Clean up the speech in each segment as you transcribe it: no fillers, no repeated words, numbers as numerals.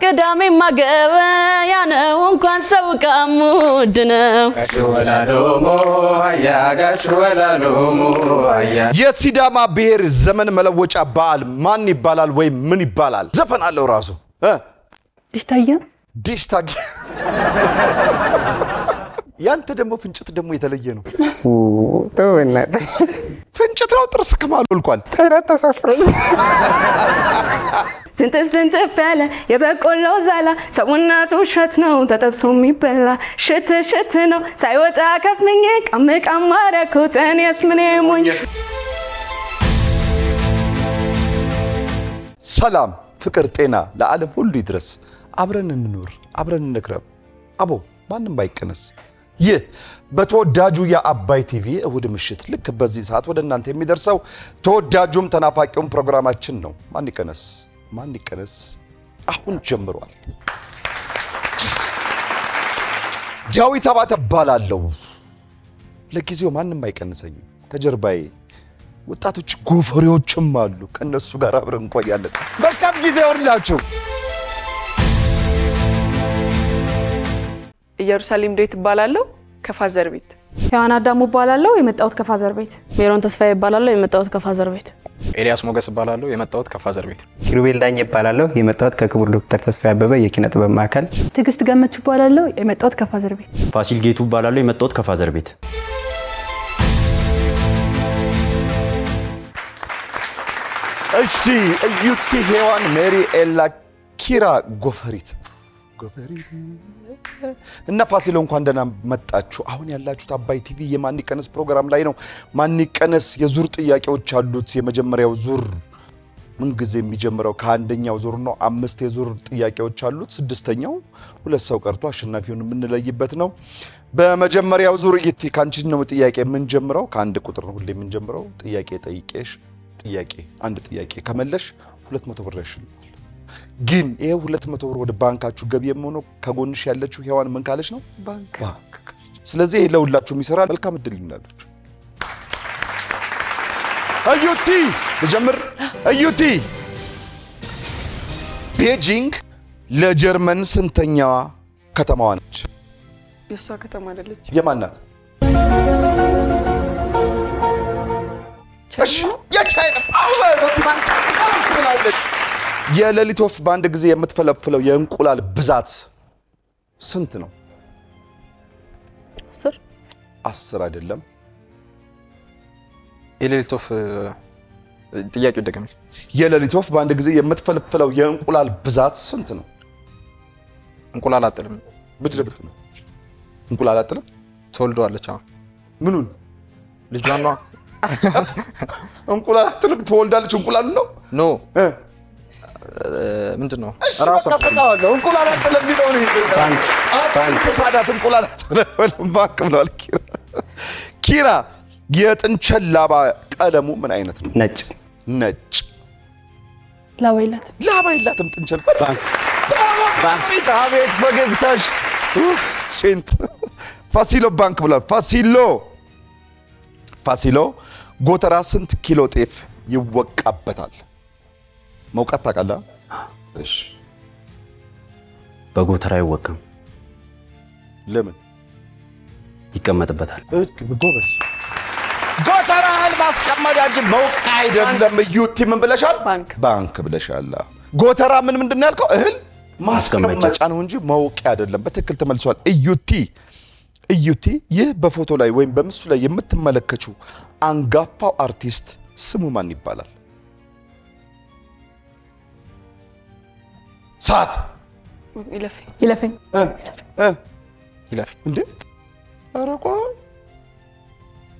ቅዳሜ ማገበያ ነው እንኳን ሰው ቃሙድነው የሲዳማ ብሔር ዘመን መለወጫ በዓል ማን ይባላል ወይ ምን ይባላል? ዘፈን አለው ራሱ ዲሽታጊ ያንተ ደግሞ ፍንጭት ደግሞ የተለየ ነው። ፍንጭት ነው ጥርስ ከማሉ ልቋል ተሰፍሮ ስንጥፍ ያለ የበቆሎ ዛላ ሰውነቱ እሸት ነው ተጠብሶ የሚበላ ሽት ነው ሳይወጣ ከፍኝ ቀምቃም ማረኩት እኔስ ምን ሞኝ። ሰላም ፍቅር ጤና ለዓለም ሁሉ ይድረስ። አብረን እንኑር አብረን እንክረም አቦ ማንም ባይቀነስ። ይህ በተወዳጁ የአባይ ቲቪ እሁድ ምሽት ልክ በዚህ ሰዓት ወደ እናንተ የሚደርሰው ተወዳጁም ተናፋቂውም ፕሮግራማችን ነው። ማን ይቀነስ አሁን ጀምሯል። ዳዊት አባተ እባላለሁ። ለጊዜው ማንም አይቀንሰኝም። ከጀርባዬ ወጣቶች ጎፈሬዎችም አሉ። ከነሱ ጋር አብረን እንቆያለን። መልካም ጊዜ ይሁንላችሁ። ኢየሩሳሌም ዴት ይባላልው ከፋዘር ቤት። ሔዋን አዳሙ ይባላልው የመጣሁት ከፋዘር ቤት። ሜሮን ተስፋዬ ይባላልው የመጣሁት ከፋዘር ቤት። ኤልያስ ሞገስ ይባላልው የመጣሁት ከፋዘር ቤት። ኪሩቤል ዳኝ ይባላልው የመጣሁት ከክቡር ዶክተር ተስፋዬ አበበ የኪነ ጥበብ ማዕከል። ትግስት ገመቹ ይባላልው የመጣሁት ከፋዘር ቤት። ፋሲል ጌቱ ይባላልው የመጣሁት ከፋዘር ቤት። እሺ እዩቲ ሔዋን ሜሪ ኤላ ኪራ ጎፈሪት እና ፋሲል እንኳን ደህና መጣችሁ። አሁን ያላችሁት አባይ ቲቪ የማን ይቀነስ ፕሮግራም ላይ ነው። ማን ይቀነስ የዙር ጥያቄዎች አሉት። የመጀመሪያው ዙር ምን ጊዜ የሚጀምረው ከአንደኛው ዙር ነው። 5 የዙር ጥያቄዎች አሉት። 6ኛው 2 ሰው ቀርቶ አሸናፊውን የምንለይበት ነው። በመጀመሪያው ዙር እይቲ ካንቺ ነው ጥያቄ የምንጀምረው። ከአንድ ቁጥር ነው ሁሌ የምንጀምረው። ጥያቄ ጠይቄሽ አንድ ጥያቄ ከመለሽ 200 ብር ያሽልናል። ግን ይሄ 200 ብር ወደ ባንካችሁ ገቢ የሚሆነው ከጎንሽ ያለችው ሔዋን ምን ካለች ነው? ባንክ። ስለዚህ ለሁላችሁም ይሰራል። መልካም እድል ይሁንላችሁ። እዩቲ ልጀምር። እዩቲ ቤጂንግ ለጀርመን ስንተኛዋ ከተማዋ ነች? የሷ ከተማ አይደለች። የማን ናት? እሺ የቻይና የሌሊት ወፍ በአንድ ጊዜ የምትፈለፍለው የእንቁላል ብዛት ስንት ነው? 10 አይደለም። የሌሊት ወፍ ጥያቄው ደግሜ። የሌሊት ወፍ በአንድ ጊዜ የምትፈለፍለው የእንቁላል ብዛት ስንት ነው? እንቁላል አጥልም ብድርብት ነው። እንቁላል አጥልም ትወልደዋለች። ምኑን? ልጇን ነው። እንቁላል አጥልም ትወልዳለች። እንቁላል ነው ኖ ምንድነው? ራሱ አፈጣዋለሁ። እንቁላል አጥልም ቢለው ነው ባንክ ታዳት እንቁላል አጥልም ባንክ ብሏል ኪራ። የጥንቸል ላባ ቀለሙ ምን አይነት ነው? ነጭ። ላባ የላትም ጥንቸል። ባንክ አቤት በገግታሽ ሽንት። ፋሲሎ ባንክ ብሏል። ፋሲሎ ጎተራ ስንት ኪሎ ጤፍ ይወቃበታል? መውቃት ታውቃለህ? እሺ በጎተራ አይወቅም። ለምን? ይቀመጥበታል። ጎበስ። ጎተራ እህል ማስቀመጫ እንጂ መውቃ አይደለም። እዩቲ ምን ብለሻል? ባንክ ብለሻል። ጎተራ ምንድን ነው ያልከው? እህል ማስቀመጫ ነው እንጂ መውቂያ አይደለም። በትክክል ተመልሷል። እዩቲ ይህ በፎቶ ላይ ወይም በምስሉ ላይ የምትመለከቱ አንጋፋው አርቲስት ስሙ ማን ይባላል? ሰዓት ይለፈኝ እንዴ! ኧረ ቆይ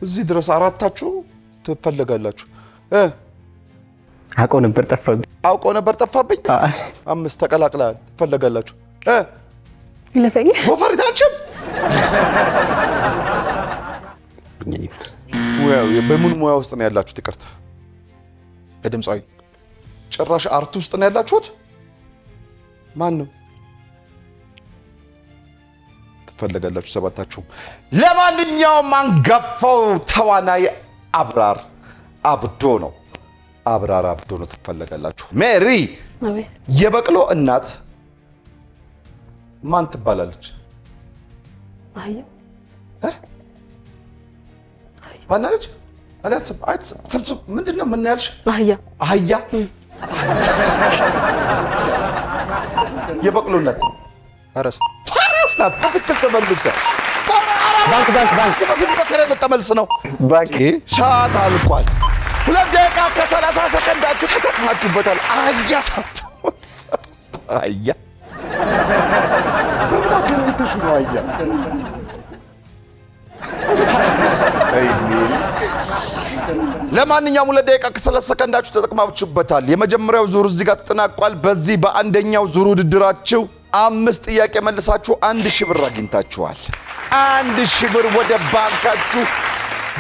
እዚህ ድረስ አራታችሁ ትፈልጋላችሁ። አውቀው ነበር ጠፋብኝ። 5 ተቀላቅላል ትፈልጋላችሁ። ይለፈኝ ጎፈሪት አንቺም በምን ሙያ ውስጥ ነው ያላችሁት? ይቅርታ በድምጻዊ ጭራሽ አርት ውስጥ ነው ያላችሁት? ማን ነው ትፈልጋላችሁ? ሰባታችሁ። ለማንኛውም አንጋፋው ተዋናይ አብራር አብዶ ነው። ትፈልጋላችሁ። ሜሪ የበቅሎ እናት ማን ትባላለች? አህያ ማናለች? ምንድን ነው የምናያልሽ? አህያ አህያ የበቅሎነት ፈረስ ፈረስ ናት። በትክክል ተመልሰ ባንክ በትክክል የመጣ መልስ ነው። ሰዓት አልቋል። 2 ደቂቃ ከ30 ሰከንዳችሁ ተጠቅማችሁበታል። አህያ ሳትሆን አህያ በምን አገናኝተሽ ነው አህያ? ለማንኛውም 2 ደቂቃ ከ30 ሰከንዳችሁ ተጠቅማችሁበታል። የመጀመሪያው ዙር እዚህ ጋር ተጠናቋል። በዚህ በአንደኛው ዙር ውድድራችሁ 5 ጥያቄ መልሳችሁ 1000 ብር አግኝታችኋል። 1000 ብር ወደ ባንካችሁ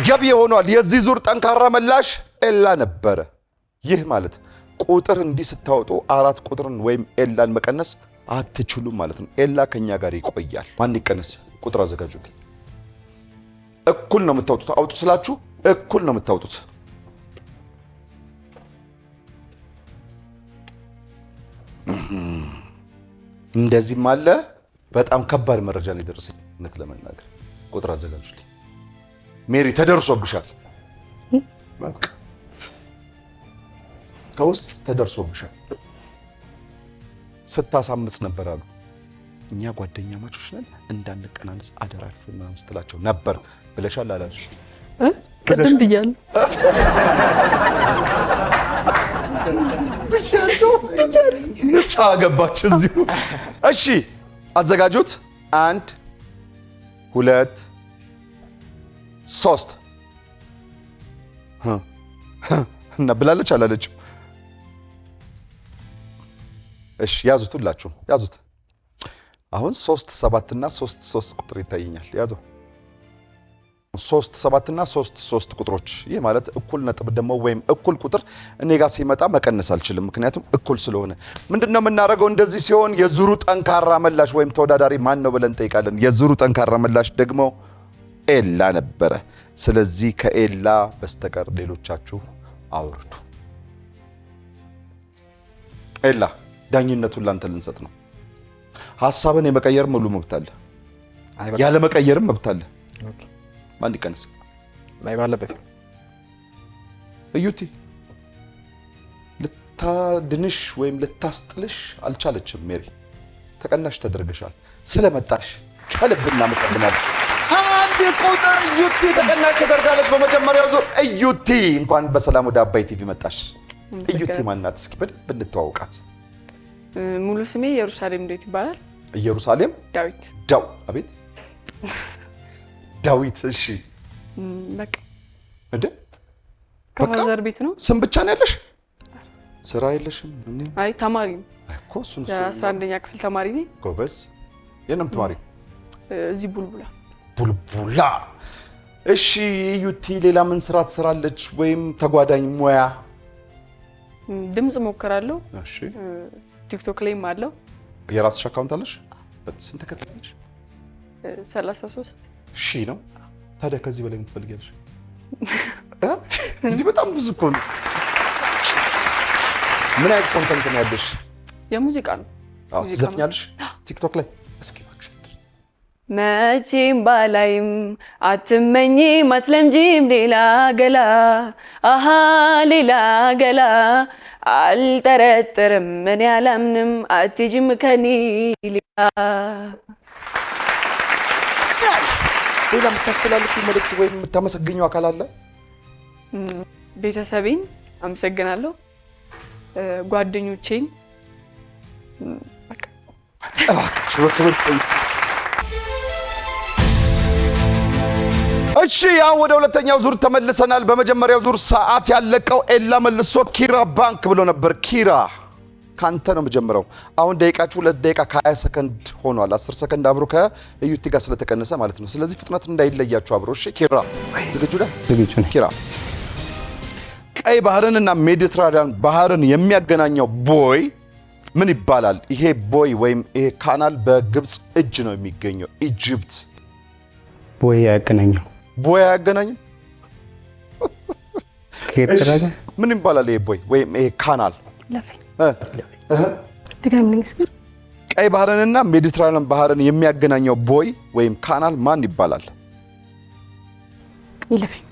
ገቢ ሆኗል። የዚህ ዙር ጠንካራ መላሽ ኤላ ነበረ። ይህ ማለት ቁጥር እንዲህ ስታወጡ 4 ቁጥርን ወይም ኤላን መቀነስ አትችሉም ማለት ነው። ኤላ ከኛ ጋር ይቆያል። ማን ይቀነስ? ቁጥር አዘጋጁልኝ። እኩል ነው የምታወጡት። አውጡ ስላችሁ እኩል ነው የምታወጡት። እንደዚህም አለ። በጣም ከባድ መረጃ ነው የደረሰኝ። እውነት ለመናገር ቁጥር አዘጋጁልኝ። ሜሪ ተደርሶብሻል። በቃ ከውስጥ ተደርሶብሻል። ስታሳምጽ ነበር አሉ። እኛ ጓደኛ ማቾች ነን እንዳንቀናነስ አደራችሁ ምናምን ስትላቸው ነበር ብለሻል አላልሽ? ቅድም ብያለሁ። ንስሓ ገባች እዚሁ። እሺ አዘጋጁት። 1 2 3 እና ብላለች አላለችም? እሺ ያዙት፣ ሁላችሁም ያዙት። አሁን 3 7 እና 3 3 ቁጥር ይታየኛል። ያዘው 3 7 እና 3 3 ቁጥሮች። ይህ ማለት እኩል ነጥብ ደግሞ ወይም እኩል ቁጥር እኔ ጋር ሲመጣ መቀነስ አልችልም፣ ምክንያቱም እኩል ስለሆነ። ምንድነው የምናደርገው? እንደዚህ ሲሆን የዙሩ ጠንካራ መላሽ ወይም ተወዳዳሪ ማን ነው ብለን እንጠይቃለን። የዙሩ ጠንካራ መላሽ ደግሞ ኤላ ነበረ። ስለዚህ ከኤላ በስተቀር ሌሎቻችሁ አውርዱ። ኤላ ዳኝነቱን ላንተ ልንሰጥ ነው። ሐሳብን የመቀየር ሙሉ መብት አለ፣ ያለ መቀየርም መብት አለ። ማን ይቀነስ? ላይ ባለበት እዩቲ ልታድንሽ ወይም ልታስጥልሽ አልቻለችም። ሜሪ ተቀናሽ ተደርገሻል። ስለመጣሽ ከልብ እናመሰግናለን። አንድ ቁጥር እዩቲ ተቀናሽ ተደርጋለች በመጀመሪያው ዙር። እዩቲ እንኳን በሰላም ወደ አባይ ቲቪ መጣሽ። እዩቲ ማናት? እስኪ በደንብ እንተዋውቃት። ሙሉ ስሜ ኢየሩሳሌም ዳዊት ይባላል። ኢየሩሳሌም ዳዊት አቤት ዳዊት። እሺ በቃ እንዴ ከፋዘር ቤት ነው። ስም ብቻ ነው ያለሽ? ስራ የለሽም? አይ ተማሪ ነው እኮ እሱ ነው። 11ኛ ክፍል ተማሪ ነኝ። ጎበዝ። የነም ተማሪ? እዚህ ቡልቡላ። እሺ ዩቲ ሌላ ምን ስራ ትሰራለች? ወይም ተጓዳኝ ሙያ? ድምጽ ሞክራለሁ። እሺ ቲክቶክ ላይም አለው። የራስሽ አካውንት አለሽ? ስንት ተከታዮች? 33 ሺህ ነው። ታዲያ ከዚህ በላይ የምትፈልጊያለሽ? እንዲህ በጣም ብዙ እኮ ነው። ምን አይነት ኮንተንት ነው ያለሽ? የሙዚቃ ነው። አዎ ትዘፍኛለሽ ቲክቶክ ላይ? እስኪ እባክሽ። መቼም ባላይም አትመኝም አትለምጂም ሌላ ገላ አሃ ሌላ ገላ አልጠረጥርም እኔ አላምንም አትጅም ከኔ ሌላ። ሌላ የምታስተላልፊ መልእክት ወይም የምታመሰግኘው አካል አለ? ቤተሰቤን አመሰግናለሁ፣ ጓደኞቼን በቃ እሺ ያው ወደ ሁለተኛው ዙር ተመልሰናል። በመጀመሪያው ዙር ሰዓት ያለቀው ኤላ መልሶ ኪራ ባንክ ብሎ ነበር። ኪራ ካንተ ነው የምጀምረው። አሁን ደቂቃችሁ 2 ደቂቃ ከ20 ሰከንድ ሆኗል። 10 ሰከንድ አብሮ ከዩቲ ጋር ስለተቀነሰ ማለት ነው። ስለዚህ ፍጥነት እንዳይለያችሁ አብሮ። እሺ ኪራ ዝግጁ ነህ? ዝግጁ ነኝ። ኪራ ቀይ ባህርንና ሜዲትራኒያን ባህርን የሚያገናኘው ቦይ ምን ይባላል? ይሄ ቦይ ወይም ይሄ ካናል በግብጽ እጅ ነው የሚገኘው። ኢጂፕት። ቦይ ያገናኘው ቦይ አያገናኝም? ከኤርትራ ጋር ምን ይባላል? ይሄ ቦይ ወይም ይሄ ካናል ድገምልኝ እስኪ። ቀይ ባህርንና ሜዲትራኒያን ባህርን የሚያገናኘው ቦይ ወይም ካናል ማን ይባላል? ይለፈኝ።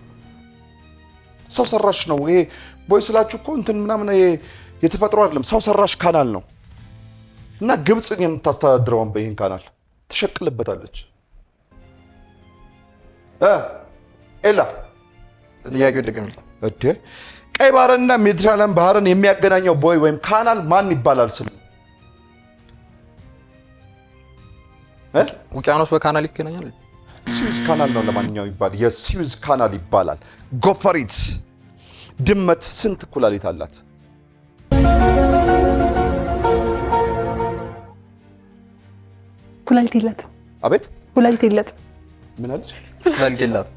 ሰው ሰራሽ ነው ይሄ ቦይ ስላችሁ እኮ እንትን ምናምን የተፈጥሮ አይደለም፣ ሰው ሰራሽ ካናል ነው። እና ግብፅን የምታስተዳድረውን በይህን ካናል ትሸቅልበታለች። ኤላ ጥያቄው ድገም። እቴ ቀይ ባህርንና ሜዲትራኒያን ባህርን የሚያገናኘው ቦይ ወይም ካናል ማን ይባላል? ስሙ ውቅያኖስ በካናል ይገናኛል? ስዊዝ ካናል ነው ለማንኛውም ይባል የስዊዝ ካናል ይባላል። ጎፈሪት ድመት ስንት ኩላሊት አላት? ኩላሊት የላትም። አቤት ኩላሊት የላትም። ምን አለች? ኩላሊት የላትም።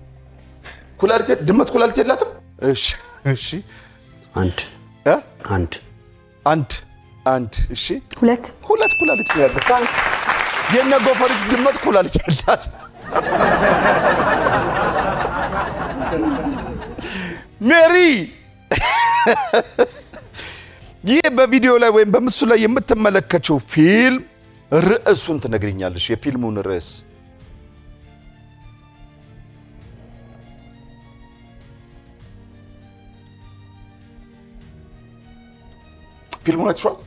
ኩላሊት ድመት ኩላሊት የላትም? እሺ እሺ አንድ እሺ ሁለት ኩላሊት ነው ያላት። የነ ጎፈሪት ድመት ኩላሊት ያላት ሜሪ። ይህ በቪዲዮ ላይ ወይም በምስሉ ላይ የምትመለከተው ፊልም ርዕሱን ትነግሪኛለሽ? የፊልሙን ርዕስ ፊልሙን አይተሽዋል?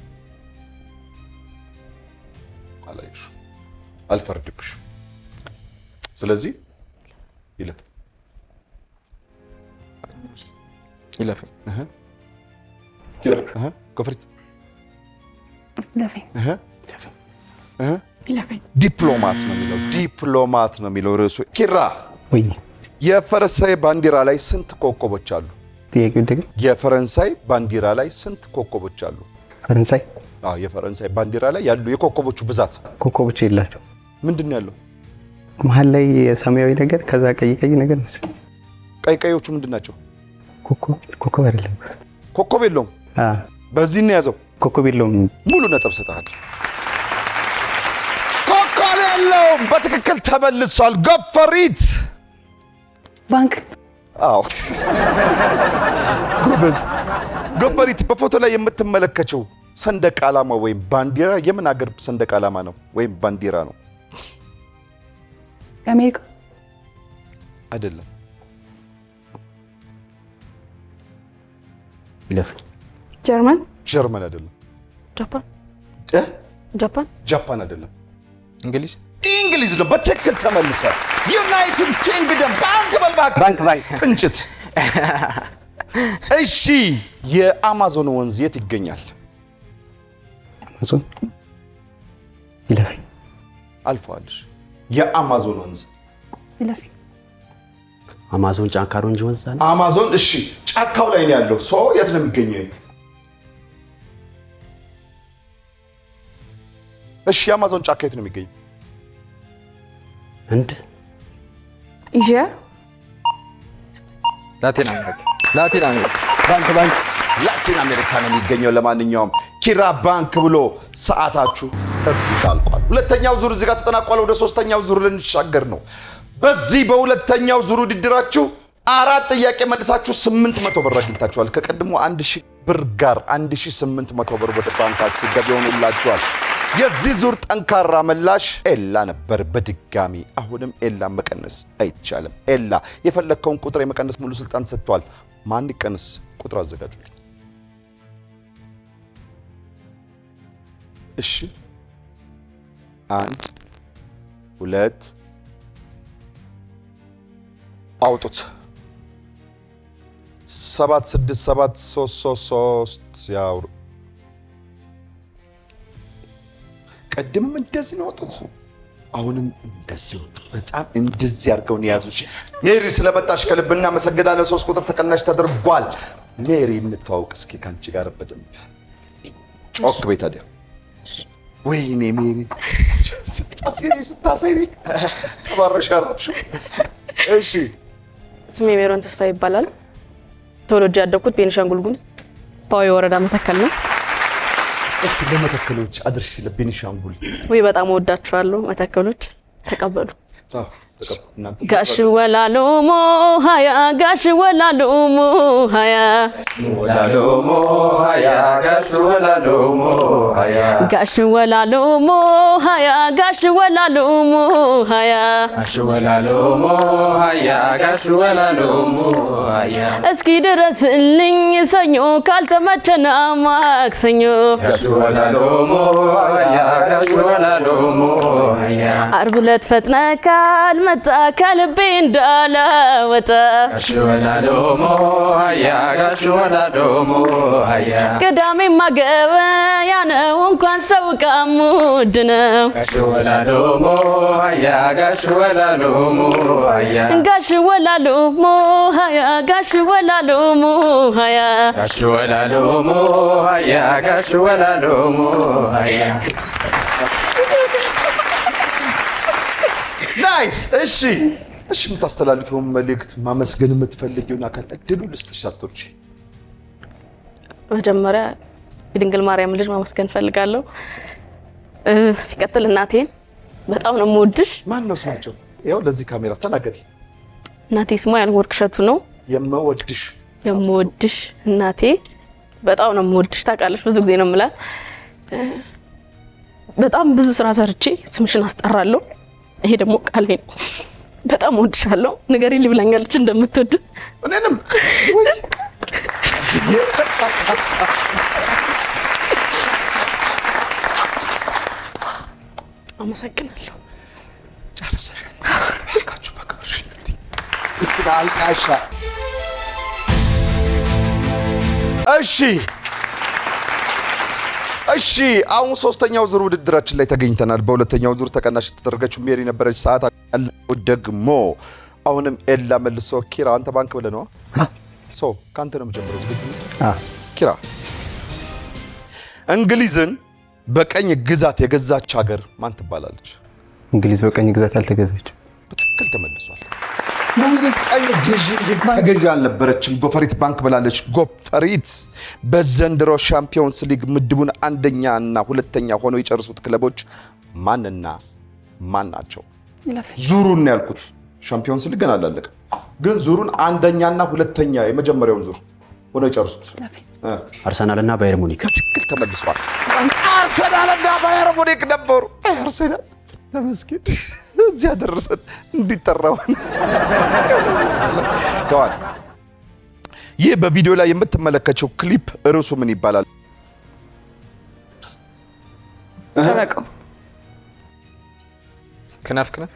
አላየሽም? አልፈርድብሽም። ስለዚህ ይለፍ ጎፈሪት ዲፕሎማት ነው የሚለው ርዕሱ። ኪራ የፈረንሳይ ባንዲራ ላይ ስንት ኮከቦች አሉ? የፈረንሳይ ባንዲራ ላይ ስንት ኮከቦች አሉ? የፈረንሳይ ባንዲራ ላይ ያሉ የኮከቦቹ ብዛት። ኮከቦች የላቸው። ምንድን ነው ያለው? መሀል ላይ ሰማያዊ ነገር ከዛ ቀይ ነገር መሰለኝ። ቀዮቹ ምንድን ናቸው? ኮከብ አይደለም። ኮከብ የለውም። በዚህ ነው ያዘው። ኮከብ የለውም። ሙሉ ነጥብ ሰጥሃል። ኮከብ የለውም። በትክክል ተመልሷል። ጎፈሪት ባንክ። አዎ ጎበዝ። ጎፈሪት በፎቶ ላይ የምትመለከተው ሰንደቅ ዓላማ ወይም ባንዲራ የምን ሀገር ሰንደቅ ዓላማ ነው ወይም ባንዲራ ነው? የአሜሪካ አይደለም። ጀርመን አይደለም። ጃፓን አይደለም። እንግሊዝ ነው። በትክክል ተመልሷል። ዩናይትድ ኪንግደም። ባንክ ቅንጭት። እሺ የአማዞን ወንዝ የት ይገኛል? አማዞን ይለፈኝ። አልፈዋልሽ። የአማዞን ወንዝ ይለፈኝ። አማዞን ጫካ ነው እንጂ ወንዝ አለ። አማዞን እሺ ጫካው ላይ ነው ያለው። ሶ የት ነው የሚገኘው? እሺ የአማዞን ጫካ የት ነው የሚገኘው? ኤዥያ ላቲን አሜሪካ ላቲን አሜሪካ ነው የሚገኘው። ለማንኛውም ኪራ ባንክ ብሎ ሰዓታችሁ እዚህ ጋር አልቋል። ሁለተኛው ዙር እዚህ ጋር ተጠናቋል። ወደ ሶስተኛው ዙር ልንሻገር ነው። በዚህ በሁለተኛው ዙር ውድድራችሁ 4 ጥያቄ መልሳችሁ 800 ብር አግኝታችኋል። ከቀድሞ 1000 ብር ጋር 1800 ብር ወደ ባንካችሁ ገቢ ሆኖላችኋል። የዚህ ዙር ጠንካራ ምላሽ ኤላ ነበር። በድጋሚ አሁንም ኤላ መቀነስ አይቻልም። ኤላ የፈለከውን ቁጥር የመቀነስ ሙሉ ስልጣን ሰጥቷል። ማን ይቀነስ? ቁጥር አዘጋጁልኝ። እሺ 1 2 አውጡት። 7 6 7 3 3 3 ያውሩ። ቀድምም እንደዚህ ነው ወጡት። አሁንም እንደዚህ ወጡ። በጣም እንደዚህ አድርገው ነው ያዙሽ። ሜሪ ስለመጣሽ ከልብ እናመሰግናለን። 3 ቁጥር ተቀናሽ ተደርጓል። ሜሪ እንተዋውቅ እስኪ ካንቺ ጋር በደንብ ጮክ በይ ታዲያ። ወይኔ ሜሪ ስታሰሪ ተባረሽ አረፍሽው። እሺ ስሜ ሜሮን ተስፋ ይባላል። ተወልጄ ያደግኩት ቤኒሻንጉል ጉሙዝ ፓዊ ወረዳ መተከል ነው። እስኪ ለመተከሎች አድርሽ ለቤኒሻንጉል። ወይ በጣም ወዳችኋለሁ መተከሎች፣ ተቀበሉ። ጋሽ ወላሎሞ ሃያ ጋሽ ወላሎሞ ሃያ ወላሎሞ ሃያ ጋሽ ወላሎሞ ሃያ ጋሽ ወላሎሞ ሃያ ጋሽ ወላሎሞ ሃያ ጋሽ ወላሎሞ ሃያ ጋሽ ወላሎሞ ሃያ እስኪ ድረስልኝ ሰኞ ካልተመቸና ማክሰኞ ጋሽ ወላሎሞ ሃያ ጋሽ ወላሎሞ ሃያ ዓርብ ዕለት ፈጥነህ ካልመጣ ከልቤ እንዳላወጣ ጋሽ ወላሎሞ ሃያ ጋሽ ወላሎሞ ሃያ ቅዳሜማ ገበያ ነው እንኳን ሰው ዕቃም ውድ ነው ጋሽ ወላሎሞ ሃያ ጋሽ ወላሎሞ ሃያ ጋሽ ወላሎሞ ሃያ ጋሽ ወላሎሞ ሃያ ጋሽ ወላሎሞ ሃያ ጋሽ ወላሎሞ ሃያ ናይስ። እሺ የምታስተላልፈውን መልእክት ማመስገን የምትፈልጊውን አካል እድሉ ልስጥሽ ሳትወርጂ። መጀመሪያ የድንግል ማርያም ልጅ ማመስገን ፈልጋለሁ። ሲቀጥል እናቴን በጣም ነው የምወድሽ። ማን ነው ስማቸው? ያው ለዚህ ካሜራ ተናገሪ። እናቴ ስሟ ያልወርቅ እሸቱ ነው። የምወድሽ እናቴ በጣም ነው የምወድሽ። ታውቃለሽ፣ ብዙ ጊዜ ነው የምላት። በጣም ብዙ ስራ ሰርቼ ስምሽን አስጠራለሁ። ይሄ ደግሞ ቃሌ ነው። በጣም እወድሻለሁ። ንገሪልኝ ብላኛለች እንደምትወድ። እኔንም ወይ አመሰግናለሁ። ጨርሰሻል? ባካችሁ ባካችሁ እስኪ አልቃሻ። እሺ አሁን ሶስተኛው ዙር ውድድራችን ላይ ተገኝተናል። በሁለተኛው ዙር ተቀናሽ ተደረገችው ሜሪ ነበረች። ሰዓት አለው ደግሞ አሁንም ኤላ መልሶ ኪራ አንተ ባንክ ብለህ ነው ካንተ ነው የምጀምረው። ዝግጁ ኪራ? እንግሊዝን በቀኝ ግዛት የገዛች ሀገር ማን ትባላለች? እንግሊዝ በቀኝ ግዛት አልተገዛችም። በትክክል ተመልሷል። እንግሊዝ ቀኝ ገዢ አልነበረችም። ጎፈሪት ባንክ ብላለች። ጎፈሪት በዘንድሮ ሻምፒዮንስ ሊግ ምድቡን አንደኛ እና ሁለተኛ ሆነው የጨረሱት ክለቦች ማንና ማን ናቸው? ዙሩን ያልኩት ሻምፒዮንስ ሊግ ገና አላለቀም፣ ግን ዙሩን አንደኛና ሁለተኛ የመጀመሪያውን ዙር ሆነው የጨረሱት አርሰናልና ባየር ሙኒክ። በትክክል ተመልሷል። አርሰናልና ባየር ሙኒክ ነበሩ። አርሰናል ተመስገን እዚያ ደረሰን እንዲጠራውን ከዋል። ይህ በቪዲዮ ላይ የምትመለከተው ክሊፕ ርዕሱ ምን ይባላል? ተበቀው ክነፍ ክነፍ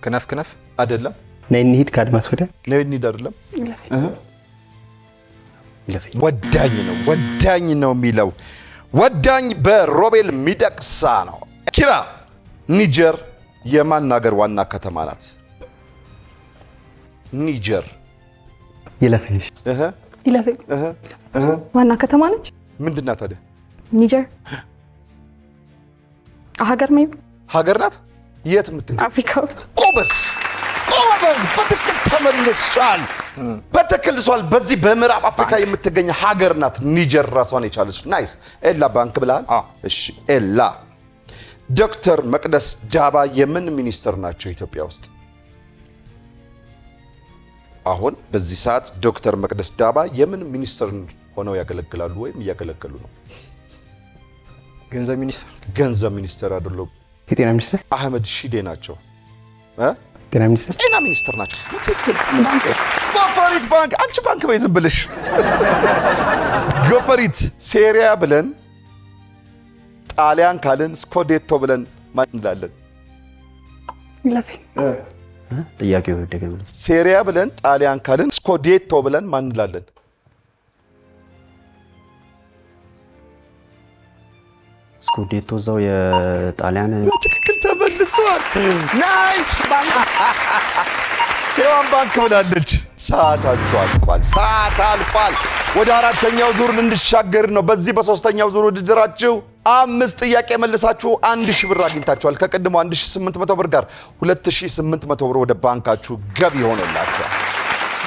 ክነፍ ክነፍ አይደለም። ነይ እንሂድ ከአድማስ ወዲያ። ነይ እንሂድ አይደለም። ወዳኝ ነው። ወዳኝ ነው የሚለው ወዳኝ በሮቤል ሚደቅሳ ነው። ኪራ ኒጀር የማን ሀገር ዋና ከተማ ናት? ኒጀር ይለፈኝሽ ይለፈኝ ዋና ከተማ ነች። ምንድን ናት ታዲያ? ኒጀር ሀገር ናት። የት የምትገኝ? አፍሪካ ውስጥ። ጎበዝ በትክክል ተመልሷል። በትክክል በዚህ በምዕራብ አፍሪካ የምትገኝ ሀገር ናት ኒጀር ራሷን የቻለች። ናይስ። ኤላ ባንክ ብለሃል። እሺ ኤላ ዶክተር መቅደስ ዳባ የምን ሚኒስትር ናቸው ኢትዮጵያ ውስጥ? አሁን በዚህ ሰዓት ዶክተር መቅደስ ዳባ የምን ሚኒስትር ሆነው ያገለግላሉ ወይም እያገለገሉ ነው? ገንዘብ ሚኒስትር አይደሉም። የጤና ሚኒስትር አህመድ ሺዴ ናቸው። ጤና ሚኒስትር ናቸው። ጎፈሪት ባንክ። አንቺ ባንክ በይ ዝም ብለሽ። ጎፈሪት ሴሪያ ብለን ጣሊያን ካልን ስኮዴቶ ብለን ማን እንላለን? ጥያቄው ደገመልኝ። ሴሪያ ብለን ጣሊያን ካልን ስኮዴቶ ብለን ማን እንላለን? ስኮዴቶ እዛው የጣሊያን። ትክክል ተመልሷል። ናይስ ባንክ ሄዋን ባንክ ብላለች። ሰዓታችሁ አልቋል። ሰዓት አልፏል። ወደ አራተኛው ዙር ልንሻገር ነው። በዚህ በሶስተኛው ዙር ውድድራችሁ 5 ጥያቄ መልሳችሁ 1000 ብር አግኝታችኋል። ከቀድሞ 1800 ብር ጋር 2800 ብር ወደ ባንካችሁ ገቢ ሆነላችኋል።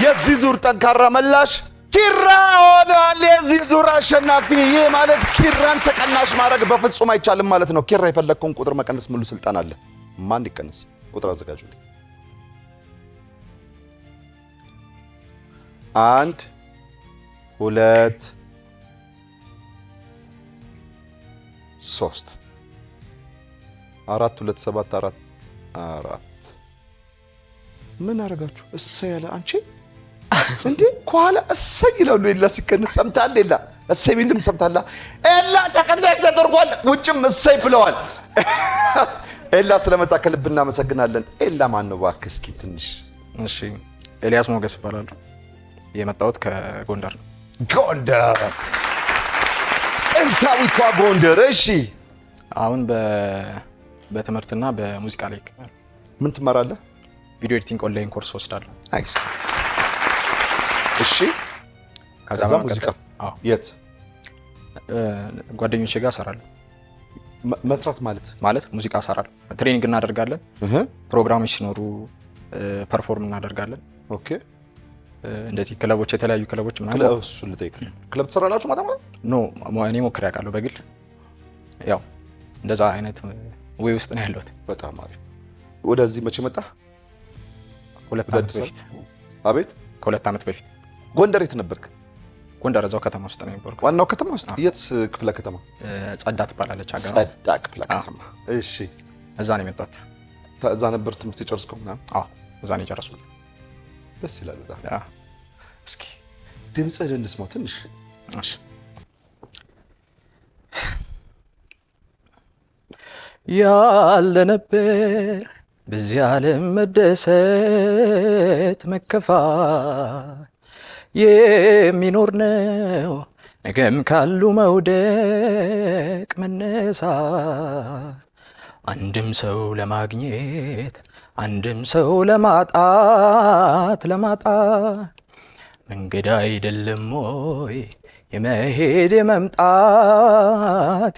የዚህ ዙር ጠንካራ መላሽ ኪራ ሆኗል። የዚህ ዙር አሸናፊ። ይህ ማለት ኪራን ተቀናሽ ማድረግ በፍጹም አይቻልም ማለት ነው። ኪራ የፈለግከውን ቁጥር መቀነስ ሙሉ ስልጣን አለ። ማን ይቀነስ? ቁጥር አዘጋጁልኝ። 1 2 3 4 2 7 4 ምን አደረጋችሁ? እሰይ ያለ አንቺ እንዴ ከኋላ እሰይ ይላሉ። ኤላ ሲቀንስ ሰምታል። ኤላ እሰይ ቢልም ሰምታላ። ኤላ ተቀዳሽ ተደርጓል። ውጭም እሰይ ብለዋል። ኤላ ስለመጣ ከልብ እናመሰግናለን። ኤላ ማን ነው እባክህ እስኪ ትንሽ? እሺ ኤልያስ ሞገስ ይባላል። የመጣሁት ከጎንደር ነው። ጎንደር ጥንታዊቷ ጎንደር። እሺ አሁን በትምህርትና በሙዚቃ ላይ ምን ትማራለህ? ቪዲዮ ኤዲቲንግ ኦንላይን ኮርስ ወስዳለሁ። ናይስ። እሺ ከዛ ሙዚቃ የት ጓደኞቼ ጋር እሰራለሁ። መስራት ማለት ሙዚቃ እሰራለሁ። ትሬኒንግ እናደርጋለን። ፕሮግራሞች ሲኖሩ ፐርፎርም እናደርጋለን። ኦኬ። እንደዚህ ክለቦች፣ የተለያዩ ክለቦች ምናምን እሱ ልጠይቅ። ክለብ ትሰራላችሁ ማለት ነው? ኖ እኔ ሞክሬ አውቃለሁ በግል። ያው እንደዛ አይነት ወይ ውስጥ ነው ያለሁት። በጣም አሪፍ። ወደዚህ መቼ መጣ? 2 ዓመት በፊት። አቤት። ከ2 ዓመት በፊት። ጎንደር የት ነበርክ? ጎንደር እዛው ከተማ ውስጥ ነው የነበርኩ። ዋናው ከተማ ውስጥ? የት ክፍለ ከተማ? ጸዳ ትባላለች ሀገር። ጸዳ ክፍለ ከተማ። እሺ እዛ ነው የመጣሁት። እዛ ነበር ትምህርት የጨረስከው ምናምን? አዎ እዛ ነው የጨረስኩት። ደስ ይላል በጣም። እስኪ ድምፅህን እንስማው ትንሽ። እሺ ያለ ነበር በዚህ ዓለም መደሰት መከፋት የሚኖር ነው ነገም ካሉ መውደቅ መነሳት አንድም ሰው ለማግኘት አንድም ሰው ለማጣት መንገድ አይደለም ወይ የመሄድ የመምጣት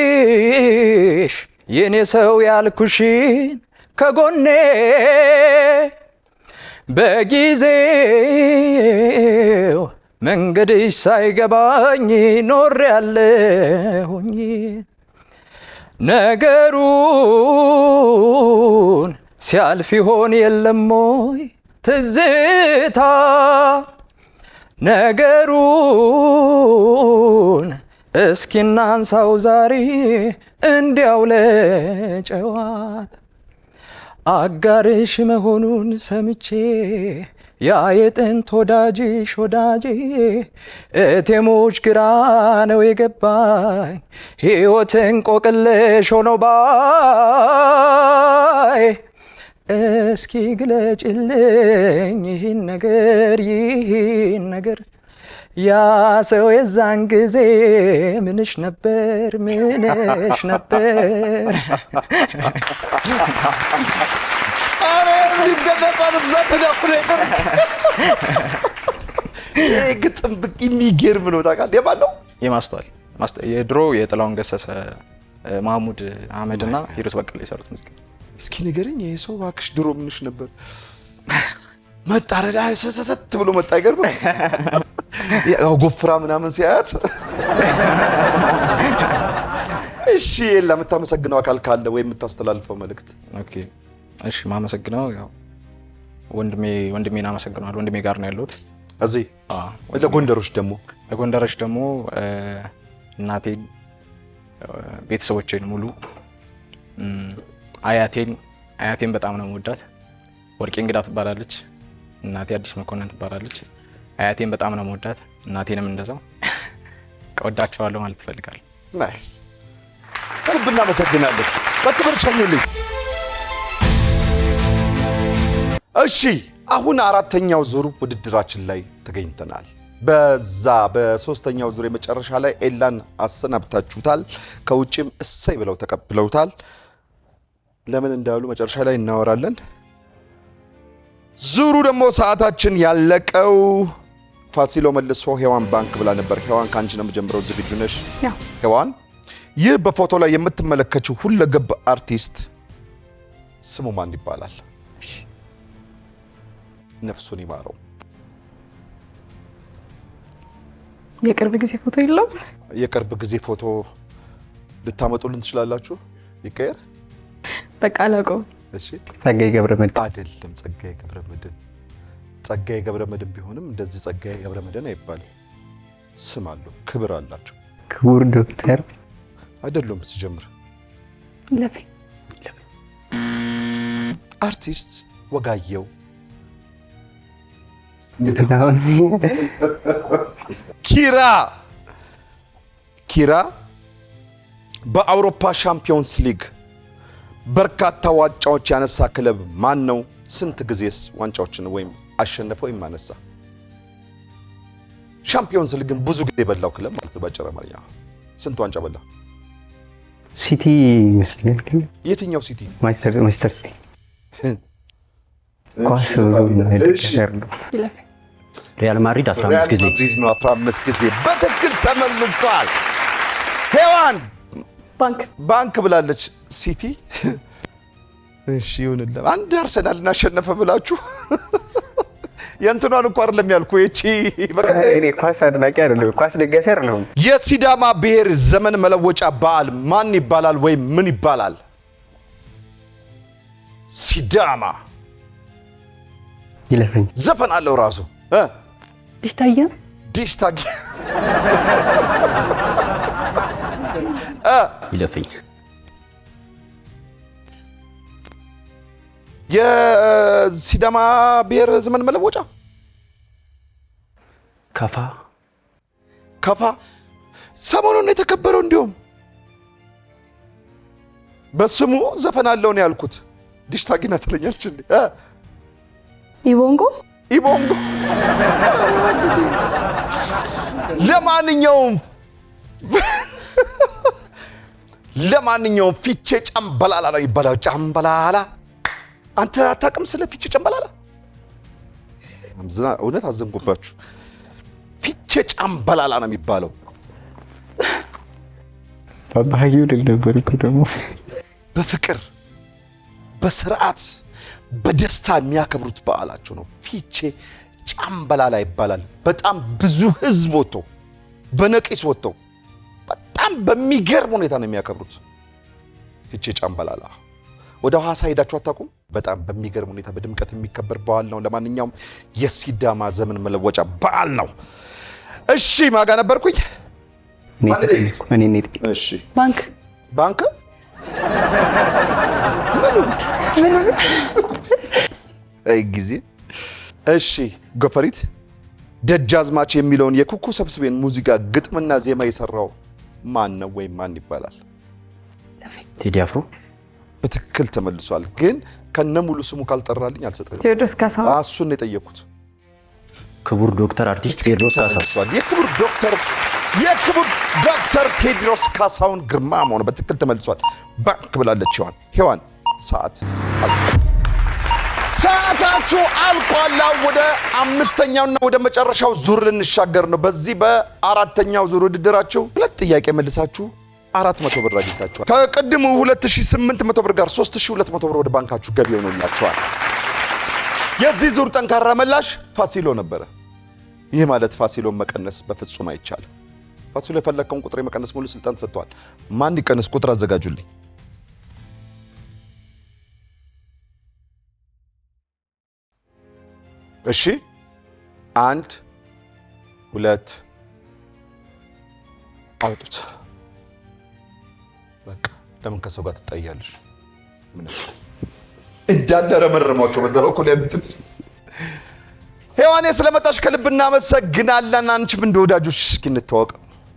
ስለይሽ የኔ ሰው ያልኩሽን ከጎኔ በጊዜው መንገድሽ ሳይገባኝ ኖር ያለሁኝ ነገሩን ሲያልፍ ይሆን የለም ወይ ትዝታ ነገሩን እስኪ እናንሳው ዛሬ እንዲያው ለጨዋታ አጋርሽ መሆኑን ሰምቼ ያ የጥንት ወዳጅሽ ወዳጄ እቴሞች ግራ ነው የገባኝ ሕይወትን ቆቅልሽ ሆኖ ባይ እስኪ ግለጭልኝ ይህን ነገር ያ ሰው የዛን ጊዜ ምንሽ ነበር? አረ ግጥም የሚገርም ነው። ታውቃለህ? የማን ነው? የማስተዋል የድሮ የጥላሁን ገሰሰ፣ ማህሙድ አህመድ እና ሂሩት በቀለ የሰሩት ሙዚቃ። እስኪ ንገረኝ ይሄ ሰው እባክሽ ድሮ ምንሽ ነበር? መጣረዳ ሰሰት ብሎ መጣ። አይገርም? ያው ጎፍራ ምናምን ሲያያት። እሺ ለምታመሰግነው አካል ካለ ወይ የምታስተላልፈው መልእክት? ኦኬ እሺ ማመሰግነው ያው ወንድሜን አመሰግናለሁ። ወንድሜ ጋር ነው ያለሁት እዚህ። ለጎንደሮች ደግሞ እናቴን፣ ቤተሰቦቼን ሙሉ አያቴን በጣም ነው የምወዳት። ወርቄ እንግዳ ትባላለች። እናቴ አዲስ መኮንን ትባላለች። አያቴን በጣም ነው የምወዳት። እናቴንም እንደዛው እወዳቸዋለሁ ማለት ትፈልጋለሁ። ናይስ። ከልብ እናመሰግናለን። በክብር ሸኙልኝ። እሺ አሁን አራተኛው ዙር ውድድራችን ላይ ተገኝተናል። በሶስተኛው ዙር የመጨረሻ ላይ ኤላን አሰናብታችሁታል። ከውጭም እሰይ ብለው ተቀብለውታል። ለምን እንዳሉ መጨረሻ ላይ እናወራለን። ዙሩ ደግሞ ሰዓታችን ያለቀው ፋሲሎ መልሶ ሔዋን ባንክ ብላ ነበር። ሔዋን ካንቺ ነው የምጀምረው። ዝግጁ ነሽ? ሔዋን፣ ይህ በፎቶ ላይ የምትመለከችው ሁለገብ አርቲስት ስሙ ማን ይባላል? ነፍሱን ይማረው። የቅርብ ጊዜ ፎቶ የለውም? የቅርብ ጊዜ ፎቶ ልታመጡልን ትችላላችሁ? ይቀየር በቃ አላውቀውም። እሺ ጸጋዬ ገብረመድህን አይደለም። ጸጋዬ ገብረመድህን ቢሆንም እንደዚህ ጸጋዬ ገብረመድህን አይባልም። ስም አለው፣ ክብር አላቸው። ክቡር ዶክተር አይደሉም። ሲጀምር ለፌ አርቲስት ወጋየሁ ኪራ በአውሮፓ ሻምፒዮንስ ሊግ በርካታ ዋንጫዎች ያነሳ ክለብ ማን ነው? ስንት ጊዜስ ዋንጫዎችን ወይም አሸነፈ ወይም አነሳ? ሻምፒዮንስ ሊግን ብዙ ጊዜ በላው ክለብ ማለት ነው። ባጭር አማርኛ ስንት ዋንጫ በላ? ሲቲ ይመስለኛል። ግን የትኛው ሲቲ? ማንቸስተር ሲቲ ኳስ ብዙ ነው። ሪያል ማድሪድ 15 ጊዜ 15 ጊዜ በትክክል ተመልሷል። ሄዋን ባንክ ብላለች። ሲቲ እሺ ይሁንልህ። አንድ አርሰናል እናሸነፈ ብላችሁ የእንትኗን እንኳን አይደለም ያልኩ እቺ በቃ እኔ ኳስ አድናቂ አይደለም፣ ኳስ ደጋፊ አይደለም። የሲዳማ ብሔር ዘመን መለወጫ በዓል ማን ይባላል ወይም ምን ይባላል? ሲዳማ ይለፈኝ ዘፈን አለው ራሱ ዲሽታጊ ይለፈኝ የሲዳማ ብሔር ዘመን መለወጫ ከፋ ሰሞኑን የተከበረው እንዲሁም በስሙ ዘፈን አለው ነው ያልኩት። ዲሽታጊና ትለኛለች እንዴ? ኢቦንጎ ለማንኛውም ፊቼ ጨምበላላ ነው ይባላል። ጨምበላላ አንተ አታውቅም ስለ ፊቼ ጨምበላላ? እውነት አዘንኩባችሁ። ፊቼ ጨምበላላ ነው የሚባለው። ባባዩ ደልነበርኩ ደግሞ በፍቅር በስርዓት በደስታ የሚያከብሩት በዓላቸው ነው። ፊቼ ጨምበላላ ይባላል። በጣም ብዙ ህዝብ ወጥቶ በነቂስ ወጥቶ በጣም በሚገርም ሁኔታ ነው የሚያከብሩት። ፊቼ ጨምበላላ ወደ ሐዋሳ ሄዳችሁ አታውቁም? በጣም በሚገርም ሁኔታ በድምቀት የሚከበር በዓል ነው። ለማንኛውም የሲዳማ ዘመን መለወጫ በዓል ነው። እሺ ማጋ ነበርኩኝ። እሺ ባንክ አይ ጊዜ እሺ ጎፈሪት ደጃዝማች የሚለውን የኩኩ ሰብስቤን ሙዚቃ ግጥምና ዜማ የሰራው ማን ነው ወይም ማን ይባላል? ቴዲ አፍሮ በትክክል ተመልሷል። ግን ከነሙሉ ስሙ ካልጠራልኝ አልሰጠኝም። ቴዎድሮስ ካሳሁን እሱን የጠየኩት። ክቡር ዶክተር አርቲስት ቴዎድሮስ ካሳሁን የክቡር ዶክተር ቴዎድሮስ ካሳሁን ግርማ መሆኑ በትክክል ተመልሷል። ባንክ ብላለች ሔዋን ሰዓታችሁ አልቋል። ወደ አምስተኛውና ወደ መጨረሻው ዙር ልንሻገር ነው። በዚህ በአራተኛው ዙር ውድድራችሁ ሁለት ጥያቄ መልሳችሁ 400 ብር አግኝታችኋል። ከቅድሙ 2800 ብር ጋር 3200 ብር ወደ ባንካችሁ ገቢ ሆኖላችኋል። የዚህ ዙር ጠንካራ መላሽ ፋሲሎ ነበረ። ይህ ማለት ፋሲሎን መቀነስ በፍጹም አይቻልም። ፋሲሎ የፈለከውን ቁጥር የመቀነስ ሙሉ ስልጣን ተሰጥቷል። ማን ይቀነስ? ቁጥር አዘጋጁልኝ። እሺ 1 2 አውጡት። በቃ ለምን ከሰው ጋር ትጣያለሽ? ምን እንዳለ ረመረማቸው በዛ በኩል ያሉት። ሔዋኔ ስለመጣሽ ከልብ እናመሰግናለን። አንቺም እንደ ወዳጆች እስኪ እንተዋወቅ።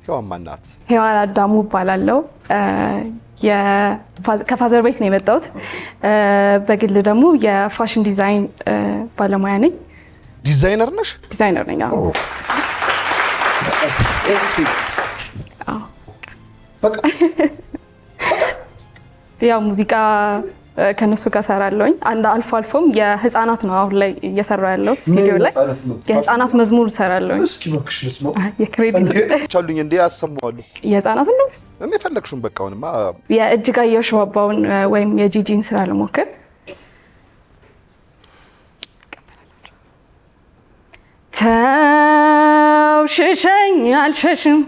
ሔዋን ማን ናት? ሔዋን አዳሙ እባላለሁ። ከፋዘር ቤት ነው የመጣሁት። በግል ደግሞ የፋሽን ዲዛይን ባለሙያ ነኝ። ዲዛይነር ነሽ? ዲዛይነር ነኝ። አዎ። በቃ ያው ሙዚቃ ከነሱ ጋር ሰራለሁኝ። አንድ አልፎ አልፎም የህፃናት ነው አሁን ላይ እየሰራሁ ያለሁት ስቱዲዮ ላይ የህፃናት መዝሙር ሰራለሁኝ። እስኪ እባክሽ ልስማው። የክሬዲት ቻሉኝ እንዴ ያሰማዋሉ። የህፃናት ነው እኔ ፈለግሽውን በቃ አሁንማ የእጅጋየሁ ሽባባውን ወይም የጂጂን ስራ ልሞክር። ተው ሽሸኝ አልሸሽም፣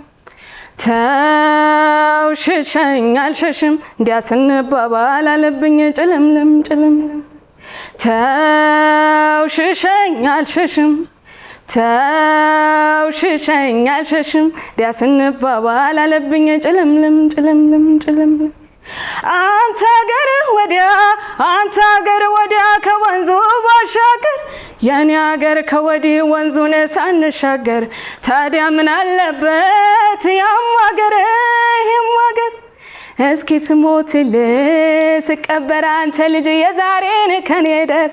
ተው ሽሸኝ አልሸሽም እንዲያስንባባል አለብኝ ጭልምልም ጭልምልም ተው ሽሸኝ አልሸሽም ተው ሽሸኝ አልሸሽም እንዲያስንባባል አለብኝ ጭልምልም ጭልምልም ጭልምልም አንተ ሀገር ወዲያ ከወንዙ ባሻገር የኔ ሀገር ከወዲህ ወንዙን ሳንሻገር ታዲያ ምን አለበት ያም ሀገር ይህም ሀገር እስኪ ስሞትልህ ስቀበር አንተ ልጅ የዛሬን ከኔ ደር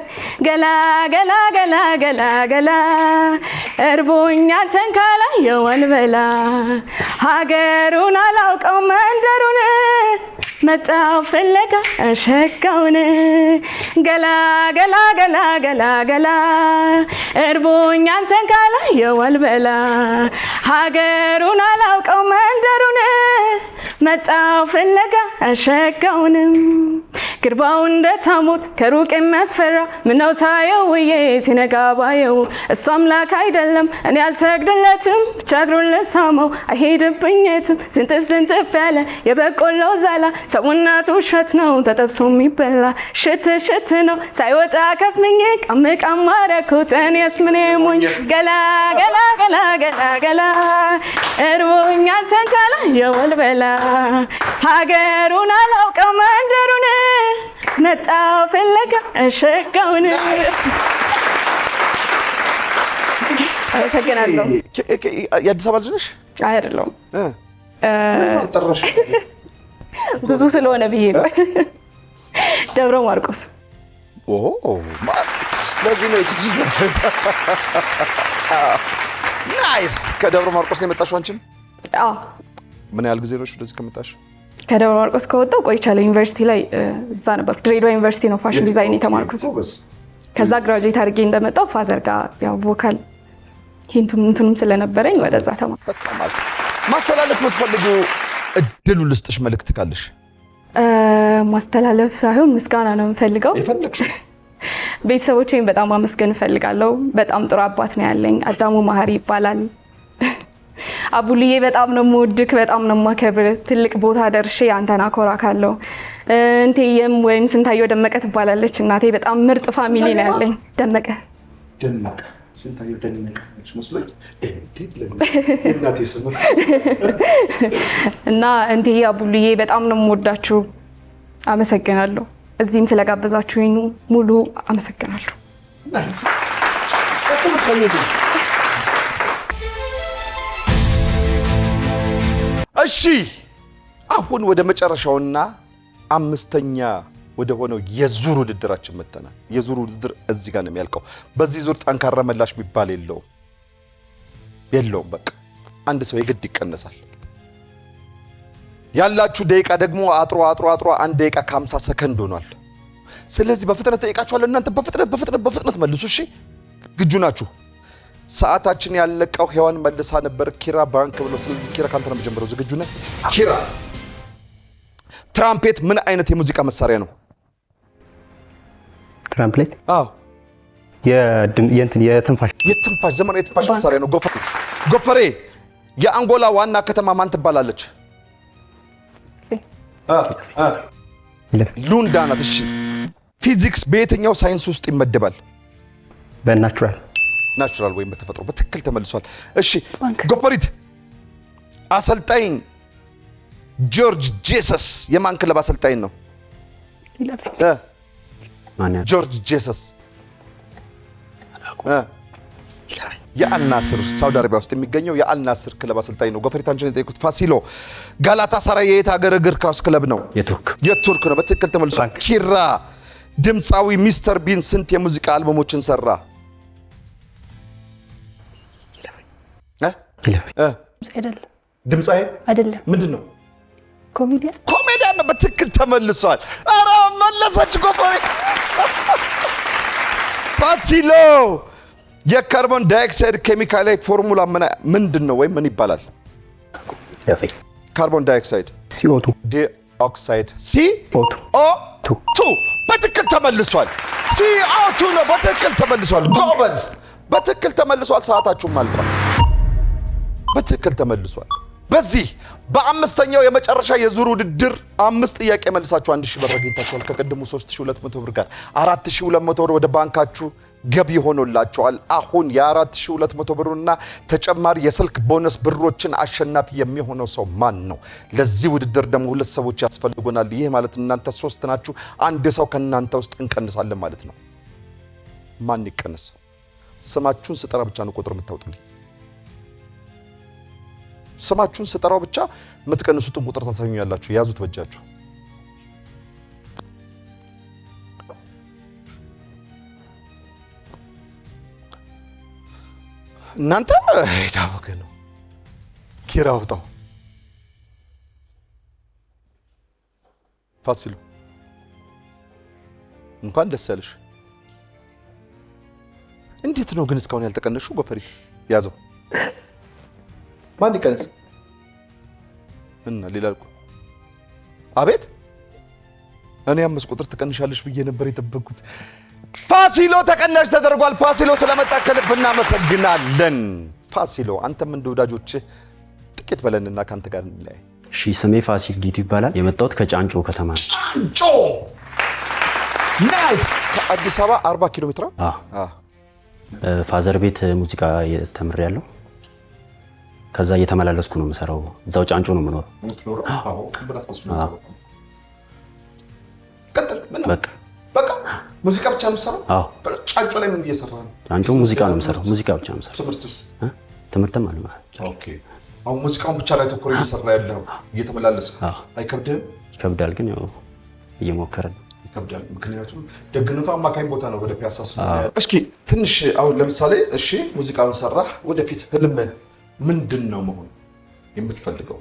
ገላ ገላ ገላ ገላ ገላ እርቦኝ አንተን ካላየሁ አልበላ ሀገሩን አላውቀው መንደሩን መጣው ፍለጋ ሸጋውን ገላ ገላ ገላ ገላ ገላ እርቦኝ አንተን ካላየሁ አልበላ ሀገሩን አላውቀው መንደሩን መጣው ፍለጋ ሸጋውንም ግርባው እንደታሙት ከሩቅ የሚያስፈራ ምነው ሳየው ውዬ ሲነጋ ባየው እሱ አምላክ አይደለም እኔ አልሰግድለትም ብቻ እግሩን ልሳመው አይሄድብኝ የትም ዝንጥፍ ዝንጥፍ ያለ የበቆሎ ዛላ ሰውነቱ እሸት ነው ተጠብሶ የሚበላ ሽት ሽት ነው ሳይወጣ ከፍምኜ ቃም ቃም አደረኩት እኔስ ምን ሞኝ ገላ ገላ ገላ ገላ ገላ እርቦኝ አንተን ካላየሁ አልበላ ሀገሩን አላውቀው መንደሩን መጣው ፍለጋ ሸጋውን አመሰግናለሁ። የአዲስ አበባ ልጅ ነሽ? አይደለሁም። አልጠራሽ ብዙ ስለሆነ ብዬ ነው። ደብረ ማርቆስ። ለዚህ ነው ናይስ። ከደብረ ማርቆስ ነው የመጣሽው አንቺም? አዎ። ምን ያህል ጊዜ ነው ወደዚህ ከመጣሽ? ከደብረ ማርቆስ ከወጣሁ ቆይቻለሁ። ዩኒቨርሲቲ ላይ እዛ ነበር። ድሬዳዋ ዩኒቨርሲቲ ነው ፋሽን ዲዛይን የተማርኩት። ከዛ ግራጁዌት አድርጌ እንደመጣሁ ፋዘር ጋር ያው ቮካል እንትኑም ስለነበረኝ ወደዛ ተማርኩ። በጣም ማስተላለፍ የምትፈልጊው እድሉ ልስጥሽ፣ መልእክት ካለሽ? ማስተላለፍ ሳይሆን ምስጋና ነው የምፈልገው። የፈለግሽው ቤተሰቦቼን በጣም አመስገን እፈልጋለሁ። በጣም ጥሩ አባት ነው ያለኝ። አዳሙ ማህሪ ይባላል። አቡልዬ በጣም ነው የምወድክ፣ በጣም ነው የማከብር። ትልቅ ቦታ ደርሼ አንተን አኮራካለሁ። እንቴም ወይም ስንታየው ደመቀ ትባላለች እናቴ። በጣም ምርጥ ፋሚሊ ነው ያለኝ። ደመቀ ስንታየው ደመቀ መስሎኝ እናቴ ስም እና እንቴዬ አቡልዬ በጣም ነው የምወዳችሁ። አመሰግናለሁ። እዚህም ስለጋበዛችሁኝ ሙሉ አመሰግናለሁ። እሺ አሁን ወደ መጨረሻውና አምስተኛ ወደ ሆነው የዙር ውድድራችን መተናል። የዙር ውድድር እዚህ ጋር ነው የሚያልቀው። በዚህ ዙር ጠንካራ መላሽ የሚባል የለውም። በቃ አንድ ሰው የግድ ይቀነሳል። ያላችሁ ደቂቃ ደግሞ አጥሮ 1 ደቂቃ ከ50 ሰከንድ ሆኗል። ስለዚህ በፍጥነት ጠይቃችኋለሁ። እናንተ በፍጥነት መልሱ። እሺ ግጁ ናችሁ? ሰዓታችን ያለቀው ሔዋን መልሳ ነበር ኪራ ባንክ ብሎ። ስለዚህ ኪራ ካንተ ነው የምጀምረው። ዝግጁ ነህ ኪራ? ትራምፔት ምን አይነት የሙዚቃ መሳሪያ ነው? ትራምፕሌት? አዎ የትንፋሽ ዘመናዊ የትንፋሽ መሳሪያ ነው። ጎፈሬ የአንጎላ ዋና ከተማ ማን ትባላለች? ሉንዳ ናት። እሺ ፊዚክስ በየትኛው ሳይንስ ውስጥ ይመደባል? ናቹራል ወይም በተፈጥሮ። በትክክል ተመልሷል። እሺ ጎፈሪት አሰልጣኝ ጆርጅ ጄሰስ የማን ክለብ አሰልጣኝ ነው? ጆርጅ ጄሰስ የአልናስር ሳውዲ አረቢያ ውስጥ የሚገኘው የአልናስር ክለብ አሰልጣኝ ነው። ጎፈሪት አንቺን የጠየቁት ፋሲሎ ጋላታሳራይ የየት ሀገር እግር ኳስ ክለብ ነው? የቱርክ ነው። በትክክል ተመልሷል። ኪራ ድምፃዊ ሚስተር ቢን ስንት የሙዚቃ አልበሞችን ሰራ? ድምፃዊ አይደለም። ምንድን ነው? ኮሜዲያን ነው። በትክክል ተመልሷል። ኧረ መለሰች ጎፈሬ። ፋሲሎ የካርቦን ዳይኦክሳይድ ኬሚካላዊ ፎርሙላ ምንድን ነው ወይም ምን ይባላል? ካርቦን ዳይኦክሳይድ CO2 ዲኦክሳይድ CO2 በትክክል ተመልሷል። CO2 ነው። በትክክል ተመልሷል። ጎበዝ፣ በትክክል ተመልሷል። ሰዓታችሁም አልቋል። በትክክል ተመልሷል። በዚህ በአምስተኛው የመጨረሻ የዙር ውድድር 5 ጥያቄ መልሳችሁ 1000 ብር አግኝታችኋል። ከቀደሙ 3200 ብር ጋር 4200 ብር ወደ ባንካችሁ ገቢ ሆኖላችኋል። አሁን የ4200 ብሩና ተጨማሪ የስልክ ቦነስ ብሮችን አሸናፊ የሚሆነው ሰው ማን ነው? ለዚህ ውድድር ደግሞ 2 ሰዎች ያስፈልጉናል። ይህ ማለት እናንተ 3 ናችሁ። አንድ ሰው ከናንተ ውስጥ እንቀንሳለን ማለት ነው። ማን ይቀነስ? ስማችሁን ስጠራ ብቻ ነው ቁጥር የምታወጡልኝ። ስማችሁን ስጠራው ብቻ የምትቀንሱትን ቁጥር ታሳዩኛላችሁ። ያዙት በእጃችሁ። እናንተ የታወቀ ነው። ኪራ አውጣው። ፋሲሉ እንኳን ደስ ያለሽ። እንዴት ነው ግን እስካሁን ያልተቀነሹ? ጎፈሪ ያዘው። ማን ይቀነስ? እና ሌላ ልኩ። አቤት እኔ 5 ቁጥር ትቀንሻለሽ ብዬ ነበር የጠበቅኩት። ፋሲሎ ተቀናሽ ተደርጓል። ፋሲሎ ስለመጣ ከልብ እናመሰግናለን። ፋሲሎ አንተም እንደ ወዳጆችህ ጥቂት በለንና ካንተ ጋር እንለያይ። እሺ፣ ስሜ ፋሲል ጌቱ ይባላል። የመጣሁት ከጫንጮ ከተማ ነው። ጫንጮ ናይስ። ከአዲስ አበባ 40 ኪሎ ሜትር። ፋዘር ቤት ሙዚቃ ተምሬያለሁ። ከዛ እየተመላለስኩ ነው የምሰራው። እዛው ጫንጮ ነው የምኖረው። አዎ ቅብራት መስሎ ቀጥል። በቃ ሙዚቃ ብቻ ነው የምሰራው? አዎ። ጫንጮ ላይ ምን እየሰራ ነው? ጫንጮ ሙዚቃ ነው የምሰራው። ሙዚቃ ብቻ ነው የምሰራው። ትምህርትስ? ትምህርትም አለ ማለት። ኦኬ። አሁን ሙዚቃውን ብቻ ላይ ተኮር እየሰራ ያለው እየተመላለስክ አይከብድህም? ይከብዳል፣ ግን ያው እየሞከርን ነው። ይከብዳል፣ ምክንያቱም ደግነቱ አማካኝ ቦታ ነው ወደ ፒያሳ ስለሆነ። እስኪ ትንሽ አሁን ለምሳሌ እሺ ሙዚቃውን ሰራህ፣ ወደፊት ህልምህ ምንድን ነው መሆን የምትፈልገው?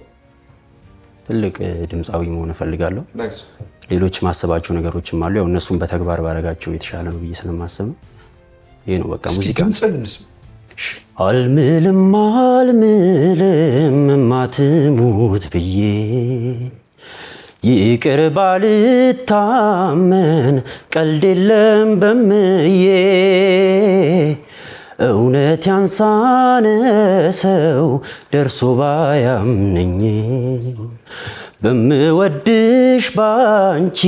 ትልቅ ድምፃዊ መሆን እፈልጋለሁ። ሌሎች ማሰባቸው ነገሮችም አሉ። ያው እነሱን በተግባር ባረጋቸው የተሻለ ነው ብዬ ስለማስብ ነው። ይሄ ነው በቃ ሙዚቃ። አልምልም ማትሙት ብዬ ይቅር ባልታመን ቀልድ የለም በምዬ እውነት ያንሳነ ሰው ደርሶ ባያምነኝ በምወድሽ ባንቺ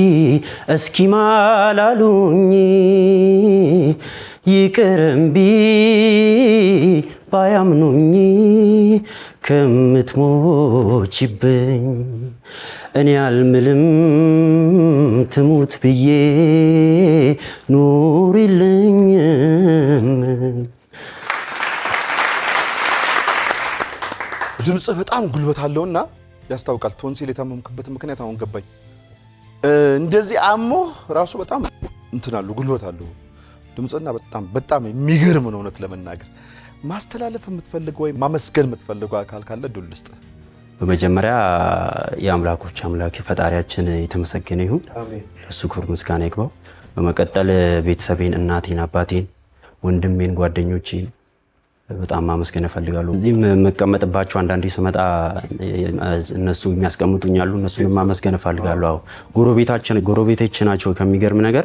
እስኪ ማላሉኝ ይቅርምቢ ባያምኑኝ ከምትሞችብኝ እኔ አልምልም ትሙት ብዬ ኑሪልኝም። ድምጽህ በጣም ጉልበት አለውና ያስታውቃል። ቶንሲል የታመምክበት ምክንያት አሁን ገባኝ። እንደዚህ አሞ ራሱ በጣም እንትን አለው ጉልበት አለው ድምጽና በጣም የሚገርም ነው። እውነት ለመናገር ማስተላለፍ የምትፈልገው ወይ ማመስገን የምትፈልገው አካል ካለ ድል ልስጥህ። በመጀመሪያ የአምላኮች አምላክ ፈጣሪያችን የተመሰገነ ይሁን። አሜን። እሱ ክብር ምስጋና ይግባው። በመቀጠል ቤተሰቤን፣ እናቴን፣ አባቴን፣ ወንድሜን፣ ጓደኞቼን በጣም ማመስገን እፈልጋለሁ። እዚህም የምቀመጥባቸው አንዳንዴ ስመጣ እነሱ የሚያስቀምጡኝ አሉ። እነሱንም ማመስገን እፈልጋለሁ። ጎረቤቶች ናቸው። ከሚገርም ነገር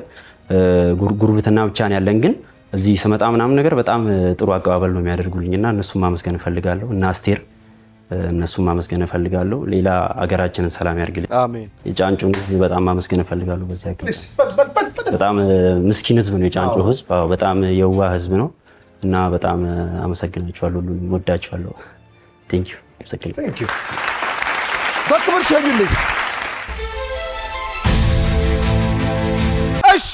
ጉርብትና ብቻ ነው ያለን፣ ግን እዚህ ስመጣ ምናምን ነገር በጣም ጥሩ አቀባበል ነው የሚያደርጉልኝና እነሱን ማመስገን እፈልጋለሁ። እና አስቴር እነሱን ማመስገን እፈልጋለሁ። ሌላ አገራችንን ሰላም ያርግልኝ። አሜን። የጫንጮን በጣም ማመስገን እፈልጋለሁ። በዚህ አገር በጣም ምስኪን ህዝብ ነው የጫንጮ ህዝብ። በጣም የዋህ ህዝብ ነው እና በጣም አመሰግናችኋለሁ። ሁሉንም ወዳችኋለሁ። ቴንክ ዩ። በክብር ሸኙልኝ። እሺ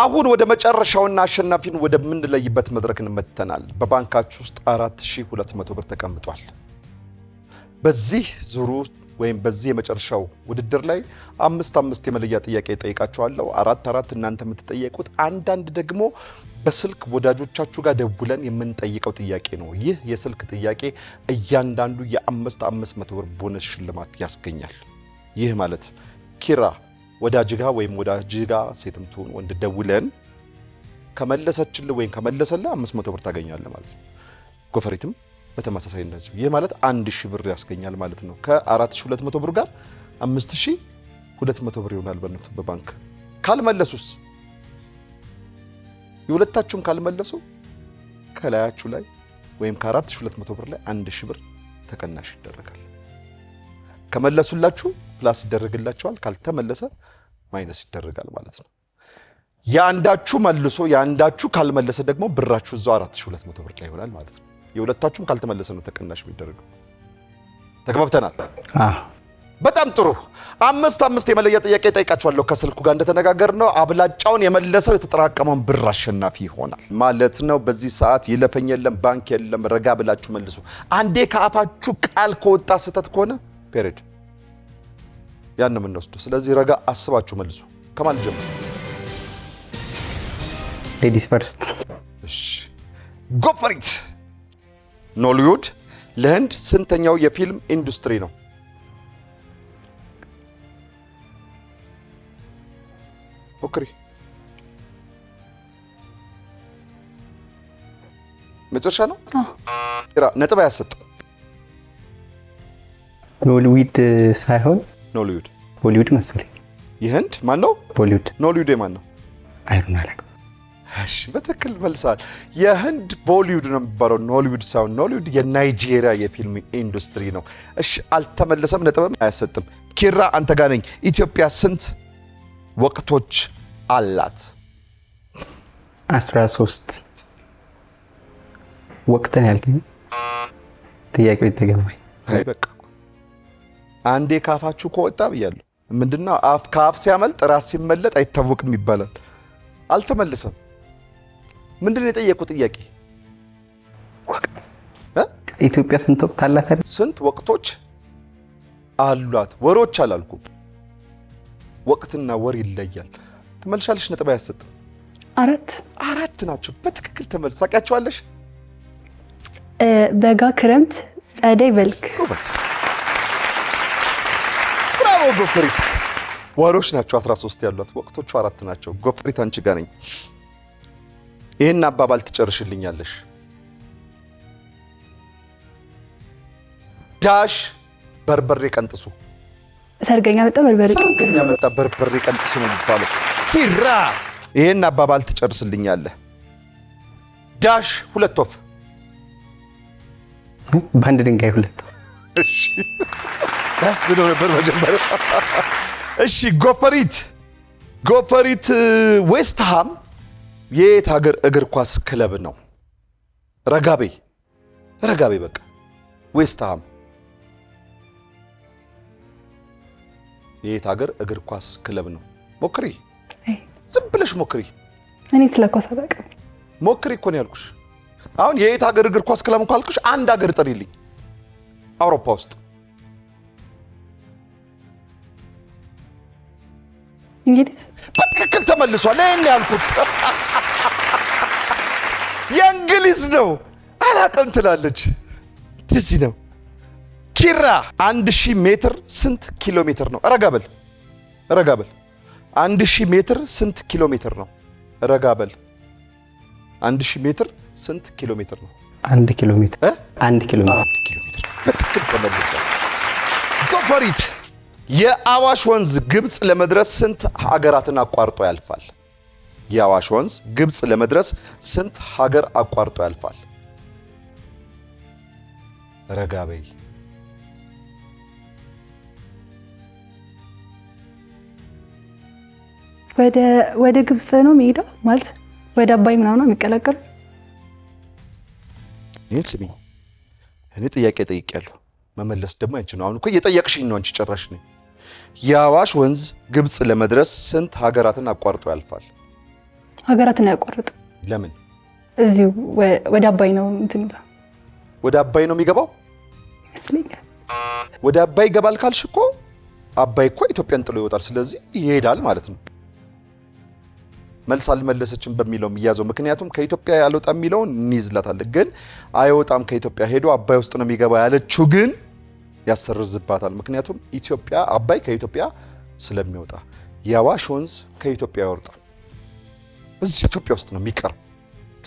አሁን ወደ መጨረሻውና አሸናፊን ወደምንለይበት መድረክ እንመተናል። በባንካችሁ ውስጥ 4200 ብር ተቀምጧል። በዚህ ዙሩ ወይም በዚህ የመጨረሻው ውድድር ላይ 5 የመለያ ጥያቄ ጠይቃችኋለሁ። 4 እናንተ የምትጠየቁት፣ አንዳንድ ደግሞ በስልክ ወዳጆቻችሁ ጋር ደውለን የምንጠይቀው ጥያቄ ነው። ይህ የስልክ ጥያቄ እያንዳንዱ የ500 ብር ቦነስ ሽልማት ያስገኛል። ይህ ማለት ኪራ ወዳጅጋ ወይም ወዳጅጋ ሴትም ትሁን ወንድ ደውለን ከመለሰችልህ ወይም ከመለሰልህ 500 ብር ታገኛለህ ማለት ነው። ጎፈሪትም በተመሳሳይ እንደዚሁ። ይህ ማለት 1000 ብር ያስገኛል ማለት ነው። ከ4200 ብር ጋር 5200 ብር ይሆናል በባንክ። ካልመለሱስ? የሁለታችሁም ካልመለሱ ከላያችሁ ላይ ወይም ከ4200 ብር ላይ 1000 ብር ተቀናሽ ይደረጋል። ከመለሱላችሁ ፕላስ ይደረግላችኋል፣ ካልተመለሰ ማይነስ ይደረጋል ማለት ነው። የአንዳችሁ መልሶ የአንዳችሁ ካልመለሰ ደግሞ ብራችሁ እዛው 4200 ብር ላይ ይሆናል ማለት ነው። የሁለታችሁም ካልተመለሰ ነው ተቀናሽ የሚደረገው። ተግባብተናል? በጣም ጥሩ። 5 የመለያ ጥያቄ ጠይቃችኋለሁ ከስልኩ ጋር እንደተነጋገርነው። አብላጫውን የመለሰው የተጠራቀመውን ብር አሸናፊ ይሆናል ማለት ነው። በዚህ ሰዓት ይለፈኝ የለም ባንክ የለም፣ ረጋ ብላችሁ መልሱ። አንዴ ከአፋችሁ ቃል ከወጣ ስህተት ከሆነ ፔሬድ ያን ነው የምንወስደው። ስለዚህ ረጋ አስባችሁ መልሱ። ከማን ጀምሩ? ሌዲስ ፈርስት። እሺ ጎ ፎር ኢት። ኖሊውድ ለህንድ ስንተኛው የፊልም ኢንዱስትሪ ነው? ሞክሪ። መጨረሻ ነው። ነጥብ አያሰጥም። ኖሊውድ ሳይሆን ኖሊውድ ቦሊውድ መሰለኝ። የህንድ ማን ነው? ቦሊውድ። ኖሊውድ የማን ነው? አይሩን አላውቅም። እሺ በትክክል መልሳል። የህንድ ቦሊውድ ነው የሚባለው፣ ኖሊውድ ሳይሆን። ኖሊውድ የናይጄሪያ የፊልም ኢንዱስትሪ ነው። እሺ አልተመለሰም፣ ነጥብም አያሰጥም። ኪራ አንተ ጋር ነኝ። ኢትዮጵያ ስንት ወቅቶች አላት? 13 ወቅትን ያልከኝ ጥያቄው የተገባኝ። አይ በቃ አንዴ ካፋችሁ ከወጣ ብያለሁ። ምንድነው አፍ ከአፍ ሲያመልጥ ራስ ሲመለጥ አይታወቅም ይባላል። አልተመለሰም። ምንድነው የጠየቁ ጥያቄ? ወቅት ኢትዮጵያ ስንት ወቅት አላት አይደል? ስንት ወቅቶች አሏት? ወሮች አላልኩም። ወቅትና ወር ይለያል። ትመልሻለሽ፣ ነጥብ አያሰጥም። 4 ናቸው። በትክክል ተመልስ። ታውቂያቸዋለሽ? በጋ፣ ክረምት፣ ጸደይ፣ በልግ። ጎበዝ፣ ብራቮ ጎፍሪት። ወሮች ናቸው 13 ያሏት፣ ወቅቶቹ 4 ናቸው። ጎፍሪት አንቺ ጋር ነኝ። ይህን አባባል ትጨርሽልኛለሽ። ዳሽ በርበሬ ቀንጥሱ። ሰርገኛ መጣ በርበሬ ሰርገኛ መጣ በርበሬ ቀንጥሱ ነው የሚባለው። ሂራ ይህን አባባል ትጨርስልኛለህ። ዳሽ 2 ወፍ። በአንድ ድንጋይ 2 ወፍ። እሺ ብሎ ነበር መጀመሪያ። እሺ ጎፈሪት ዌስትሃም የት ሀገር እግር ኳስ ክለብ ነው? ረጋቤ በቃ ዌስትሃም የት ሀገር እግር ኳስ ክለብ ነው? ሞክሪ፣ ዝም ብለሽ ሞክሪ። እኔ ስለ ኳስ አላውቅም። ሞክሪ እኮ ነው ያልኩሽ። አሁን የት ሀገር እግር ኳስ ክለብ እንኳን አልኩሽ። አንድ ሀገር ጥሪልኝ አውሮፓ ውስጥ። እንግሊዝ። በትክክል ተመልሷል። ይሄን ያልኩት የእንግሊዝ ነው። አላውቅም ትላለች። እዚህ ነው። ኪራ 1000 ሜትር ስንት ኪሎ ሜትር ነው? ረጋ በል 1000 ሜትር ስንት ኪሎ ሜትር ነው? ረጋ በል 1000 ሜትር ስንት ኪሎ ሜትር ነው? 1 ኪሎ ሜትር። 1 ኪሎ ሜትር። በትክክል ተመልሷል። ጎፈሪት የአዋሽ ወንዝ ግብጽ ለመድረስ ስንት ሀገራትን አቋርጦ ያልፋል? የአዋሽ ወንዝ ግብጽ ለመድረስ ስንት ሀገር አቋርጦ ያልፋል? ረጋ በይ። ወደ ግብጽ ነው የሚሄደው ማለት ወደ አባይ ምናምን ነው የሚቀላቀሉ። ይህን ስሚ፣ እኔ ጥያቄ ጠይቄያለሁ፣ መመለስ ደግሞ አንቺ ነው። አሁን እኮ እየጠየቅሽኝ ነው አንቺ ጨራሽ ነኝ። የአዋሽ ወንዝ ግብጽ ለመድረስ ስንት ሀገራትን አቋርጦ ያልፋል? ሀገራትን አያቋርጥ። ለምን? እዚሁ ወደ አባይ ነው እንትን ይላል። ወደ አባይ ነው የሚገባው ይመስለኛል። ወደ አባይ ይገባል ካልሽ እኮ አባይ እኮ ኢትዮጵያን ጥሎ ይወጣል። ስለዚህ ይሄዳል ማለት ነው። መልስ አልመለሰችም በሚለው የሚያዘው ምክንያቱም ከኢትዮጵያ ያልወጣ የሚለውን እንይዝላታለን። ግን አይወጣም ከኢትዮጵያ ሄዶ አባይ ውስጥ ነው የሚገባ ያለችው ግን ያሰርዝባታል። ምክንያቱም ኢትዮጵያ አባይ ከኢትዮጵያ ስለሚወጣ የአዋሽ ወንዝ ከኢትዮጵያ ያወጣ እዚህ ኢትዮጵያ ውስጥ ነው የሚቀረው።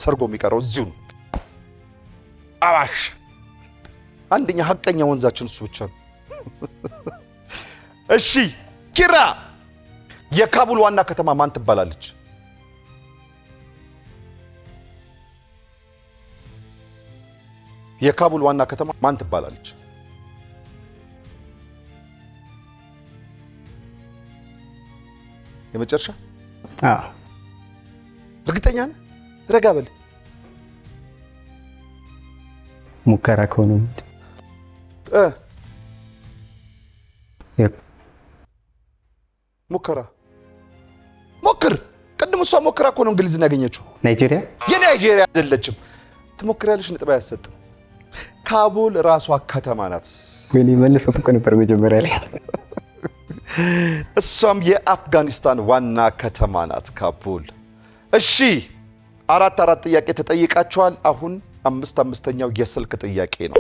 ሰርጎ የሚቀረው እዚሁ ነው። አዋሽ አንደኛ ሀቀኛ ወንዛችን እሱ ብቻ ነው። እሺ ኪራ የካቡል ዋና ከተማ ማን ትባላለች? የካቡል ዋና ከተማ ማን ትባላለች? የመጨረሻ እርግጠኛ ነህ? ረጋ በል። ሙከራ ከሆነ ሙከራ ሞክር። ቅድም እሷ ሞክራ እኮ ነው እንግሊዝን ያገኘችው። ናይጄሪያ? የናይጄሪያ አይደለችም። ትሞክሪያለሽ፣ ነጥብ አያሰጥም። ካቡል ራሷ ከተማ ናት። ወይኔ መልሶት እኮ ነበር መጀመሪያ ላይ። እሷም የአፍጋኒስታን ዋና ከተማ ናት ካቡል። እሺ 4 ጥያቄ ተጠይቃችኋል። አሁን 5ኛው የስልክ ጥያቄ ነው።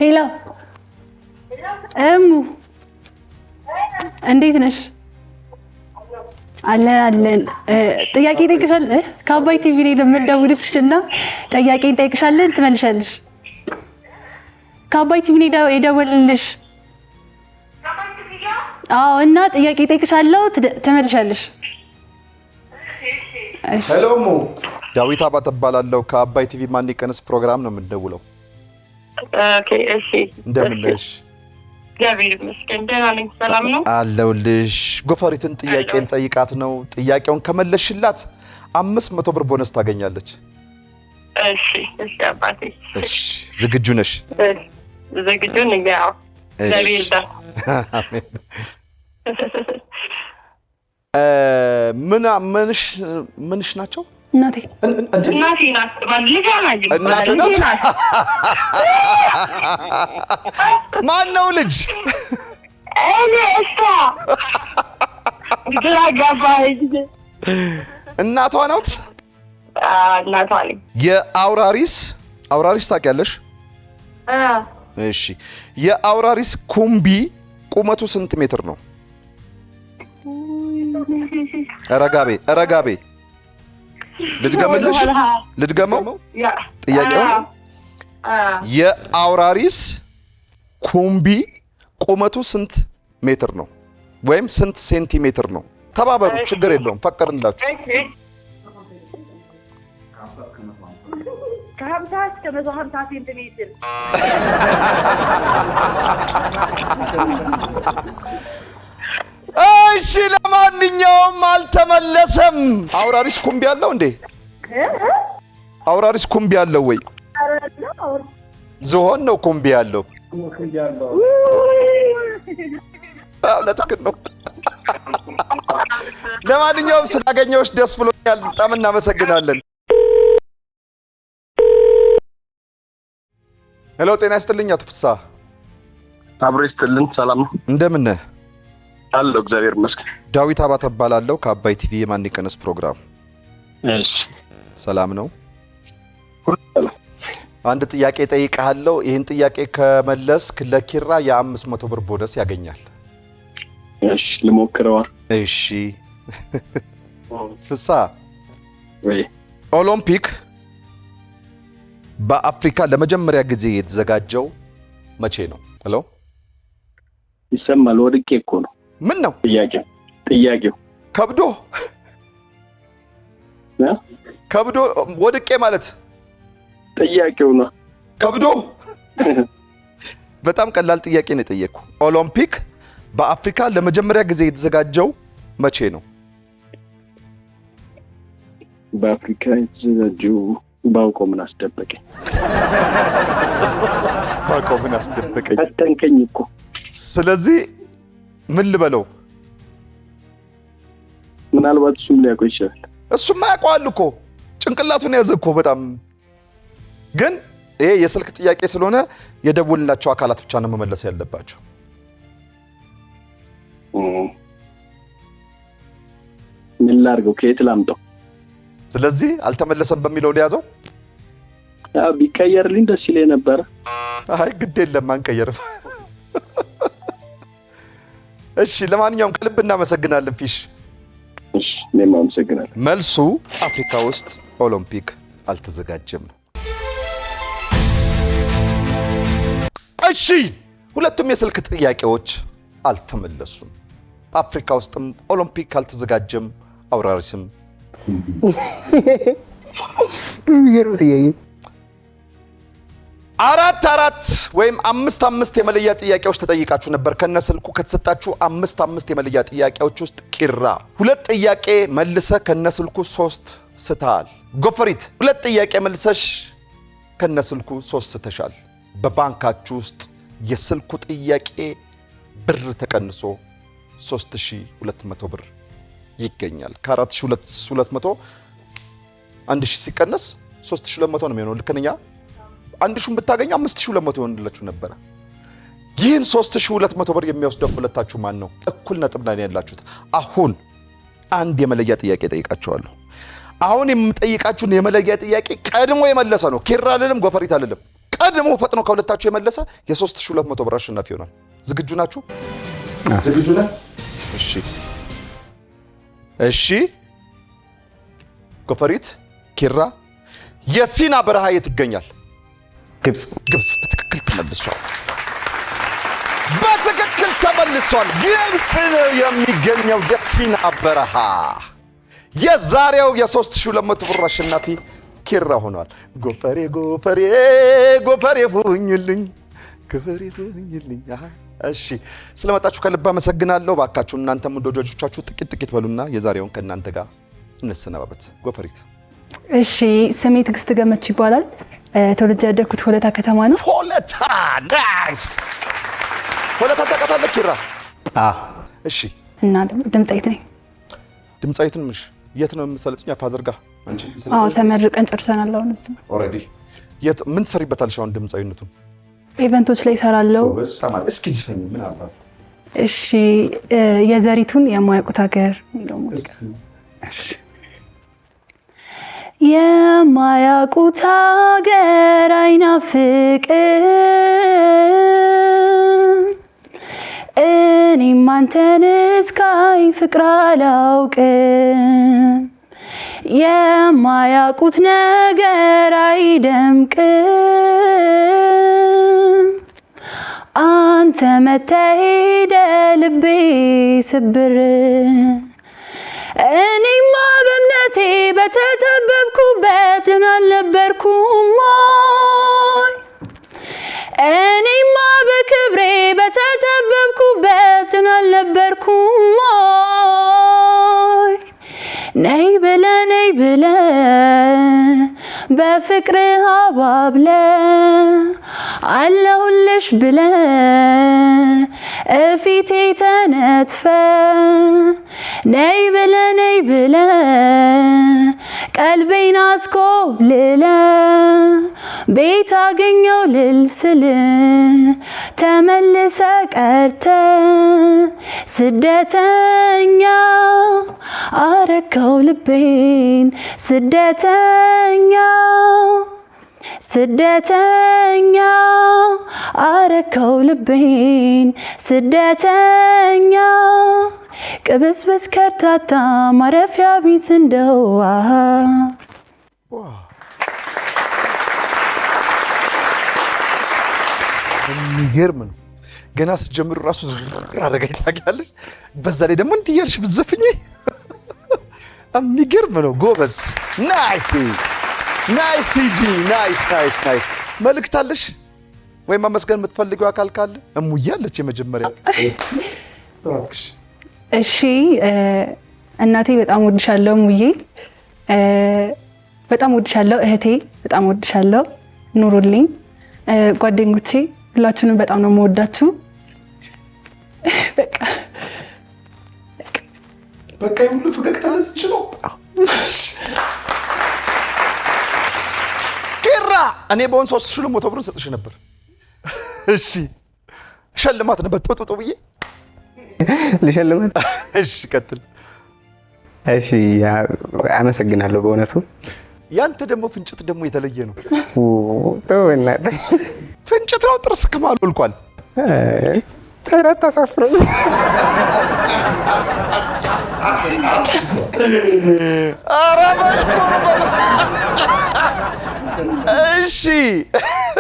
ሄሎ እሙ እንዴት ነሽ? አለን። ጥያቄ ጠይቅሻለሁ። ከአባይ ቲቪ ላይ የምንደውልልሽ እና ጥያቄ እንጠይቅሻለን፣ ትመልሻለሽ። ከአባይ ቲቪ ላይ የደወልልሽ። አዎ፣ እና ጥያቄ ጠይቅሻለሁ፣ ትመልሻለሽ። ሄሎ እሙ፣ ዳዊት አባተ እባላለሁ። ከአባይ ቲቪ ማን ይቀነስ ፕሮግራም ነው የምንደውለው። ኦኬ፣ እሺ። እንደምን ነሽ? እግዚአብሔር ይመስገን ደህና ነኝ። ሰላም ነው አለሁልሽ። ጎፈሪትን ጥያቄ ልጠይቃት ነው። ጥያቄውን ከመለስሽላት 500 ብር ቦነስ ታገኛለች። እሺ አባቴ። እሺ ዝግጁ ነሽ? ዝግጁ ነኝ። ያው እግዚአብሔር ይርዳል። አሜን። ምንሽ ናቸው? እናቴ ናት። እናቴ ናት። ማን ነው ልጅ? እሷ ግራ ገባኝ። እናቷ ናት። እናቷ ነኝ። የአውራሪስ ታውቂያለሽ? እሺ የአውራሪስ ኩምቢ ቁመቱ ስንት ሜትር ነው? ረጋቤ ልድገመው ጥያቄው። የአውራሪስ ኩምቢ ቁመቱ ስንት ሜትር ነው ወይም ስንት ሴንቲሜትር ነው? ተባበሩ፣ ችግር የለውም፣ ፈቀድንላችሁ። ከ50 እስከ 150 ሴንቲሜትር። እሺ ለማንኛውም አልተመለሰም። አውራሪስ ኩምቢ አለው እንዴ? አውራሪስ ኩምቢ አለው ወይ? ዝሆን ነው ኩምቢ ያለው። ለትክክል ነው። ለማንኛውም ስላገኘሁሽ ደስ ብሎኛል። በጣም እናመሰግናለን። ሄሎ፣ ጤና ይስጥልኝ አቶ ፍስሐ። አብሮ ይስጥልን። ሰላም ነው? እንደምን ነህ? አለሁ እግዚአብሔር ይመስገን። ዳዊት አባተ እባላለሁ ከአባይ ቲቪ የማን ይቀነስ ፕሮግራም። እሺ ሰላም ነው? አንድ ጥያቄ ጠይቀሃለሁ። ይህን ጥያቄ ከመለስክ ለኪራ የ500 ብር ቦነስ ያገኛል። እሺ ልሞክረዋ። እሺ ፍስሐ፣ ወይ ኦሎምፒክ በአፍሪካ ለመጀመሪያ ጊዜ የተዘጋጀው መቼ ነው? ሄሎ ይሰማል? ወድቄ እኮ ነው። ምን ነው ጥያቄው? ከብዶ ወድቄ ማለት ጥያቄው ነው። ከብዶ በጣም ቀላል ጥያቄ ነው የጠየቅኩ። ኦሎምፒክ በአፍሪካ ለመጀመሪያ ጊዜ የተዘጋጀው መቼ ነው? በአፍሪካ የተዘጋጀው ባውቀው ምን አስደበቀኝ? ፈተንከኝ እኮ። ስለዚህ ምን ልበለው? ምናልባት እሱም ሊያውቀው ይችላል። እሱም ያውቀዋል እኮ ጭንቅላቱን ያዘ እኮ በጣም። ግን ይሄ የስልክ ጥያቄ ስለሆነ የደወልንላቸው አካላት ብቻ ነው መመለስ ያለባቸው። ምን ላድርገው? ከየት ላምጣው? ስለዚህ አልተመለሰም በሚለው ሊያዘው። ቢቀየርልኝ ደስ ይለኝ ነበር። አይ ግድ የለም አንቀየርም። እሺ ለማንኛውም ከልብ እናመሰግናለን ፊሽ። እሺ እኔም አመሰግናለሁ። መልሱ አፍሪካ ውስጥ ኦሎምፒክ አልተዘጋጀም ነው። እሺ ሁለቱም የስልክ ጥያቄዎች አልተመለሱም። አፍሪካ ውስጥም ኦሎምፒክ አልተዘጋጀም፣ አውራሪስም የሚገርም ጥያቄ። 4 ወይም 5 የመለያ ጥያቄዎች ተጠይቃችሁ ነበር። ከነስልኩ ከተሰጣችሁ 5 የመለያ ጥያቄዎች ውስጥ ኪራ 2 ጥያቄ መልሰ ከነስልኩ 3 ስተሃል። ጎፈሪት 2 ጥያቄ መልሰሽ ከነስልኩ 3 ስተሻል። በባንካችሁ ውስጥ የስልኩ ጥያቄ ብር ተቀንሶ 3200 ብር ይገኛል። ከ4200 1000 ሲቀነስ 3200 ነው የሚሆነው። ልክ ነኝ? 1000 ብታገኙ 5200 ይሆንላችሁ ነበር። ይህን 3200 ብር የሚወስደው ሁለታችሁ ማን ነው? እኩል ነጥብ ላይ ያላችሁት። አሁን አንድ የመለያ ጥያቄ ጠይቃችኋለሁ። አሁን የምጠይቃችሁን የመለያ ጥያቄ ቀድሞ የመለሰ ነው። ኪራ አልልም፣ ጎፈሪት አልልም። ቀድሞ ፈጥኖ ከሁለታችሁ የመለሰ የ3200 ብር አሸናፊ ይሆናል። ዝግጁ ናችሁ? ዝግጁ ነህ? እሺ። ጎፈሪት፣ ኪራ፣ የሲና በረሃ የት ይገኛል? ግብጽ። በትክክል ተመልሷል። ግብጽ ነው የሚገኘው የሲና በረሃ። የዛሬው የ3200 ብር አሸናፊ ኪራ ሆኗል። ጎፈሬ ሁኝልኝ። እሺ፣ ስለመጣችሁ ከልብ አመሰግናለሁ። ባካችሁ እናንተም ወዳጆቻችሁ ጥቂት በሉና የዛሬውን ከእናንተ ጋር እንሰነባበት። ጎፈሪት። እሺ፣ ስሜ ትዕግስት ገመች ይባላል። ተወልጄ ያደግኩት ሆለታ ከተማ ነው። ሆለታ። ናይስ። ሆለታ ታውቃታለህ ኪራ? እሺ። እና ደግሞ ድምጻዊት ነኝ። ድምጻዊት ነሽ? የት ነው የምትሰለጥኝ? ፋዘር ጋር አንቺ? ተመርቀን ጨርሰናል። አሁን ኦልሬዲ። ምን ትሰሪበታለሽ አሁን ድምጻዊነቱን? ኢቨንቶች ላይ እሰራለሁ። እስኪ ዝፈኝ። ምን አባ? እሺ፣ የዘሪቱን የማያውቁት ሀገር የሚለው ሙዚቃ። እሺ። የማያውቁት ሀገር አይናፍቅም፣ እኔም አንተን እስካይ ፍቅር አላውቅም። የማያውቁት ነገር አይደምቅም፣ አንተ መተህ ሄደህ ልቤ ስብር። እኔማ በእምነቴ በተጠበብኩበት አልነበርኩም ወይ? እኔማ በክብሬ በተጠበብኩበት አልነበርኩም ወይ? ነይ ብለህ በፍቅር አባብለ አለሁልሽ ብለህ እፊቴ ተነጥፈ ነይ ብለህ ቀልቤን አስኮብልለ ቤት አገኘው ልልስል ተመልሰ ቀርተ ስደተኛ አረከው ልቤን ስደተኛ አረከው ልቤን ስደተኛ ቅብስብስ ከርታታ ማረፊያ ቢስ እንደው የሚገርም ነው። ገና ስትጀምሩ ራሱ አረጋኝ ታውቂያለሽ። በዛ ላይ ደግሞ እንዲህ እያልሽ ብትዘፍኝ የሚገርም ነው። ጎበዝ። ናይስ ቲጂ። ናይስ። መልእክት አለሽ ወይም ማመስገን የምትፈልጊው አካል ካለ? እሙዬ አለች የመጀመሪያ። እሺ፣ እናቴ በጣም ወድሻለሁ። እሙዬ በጣም ወድሻለሁ። እህቴ በጣም ወድሻለሁ። ኑሩልኝ። ጓደኞቼ ሁላችሁንም በጣም ነው የምወዳችሁ። በቃ ሁሉ ፈገግታ ለዝች ነው። ኪራ፣ እኔ በሆን 3200 ብር ሰጥሽ ነበር። እሺ፣ ሸልማት ነበር ጦጦ ብዬ ልሸልማት። እሺ፣ ቀጥል። እሺ፣ አመሰግናለሁ በእውነቱ። ያንተ ደግሞ ፍንጭት ደግሞ የተለየ ነው። ፍንጭት ነው። ጥርስ ከማሉ ልኳል። ተረት ተሰፍሮ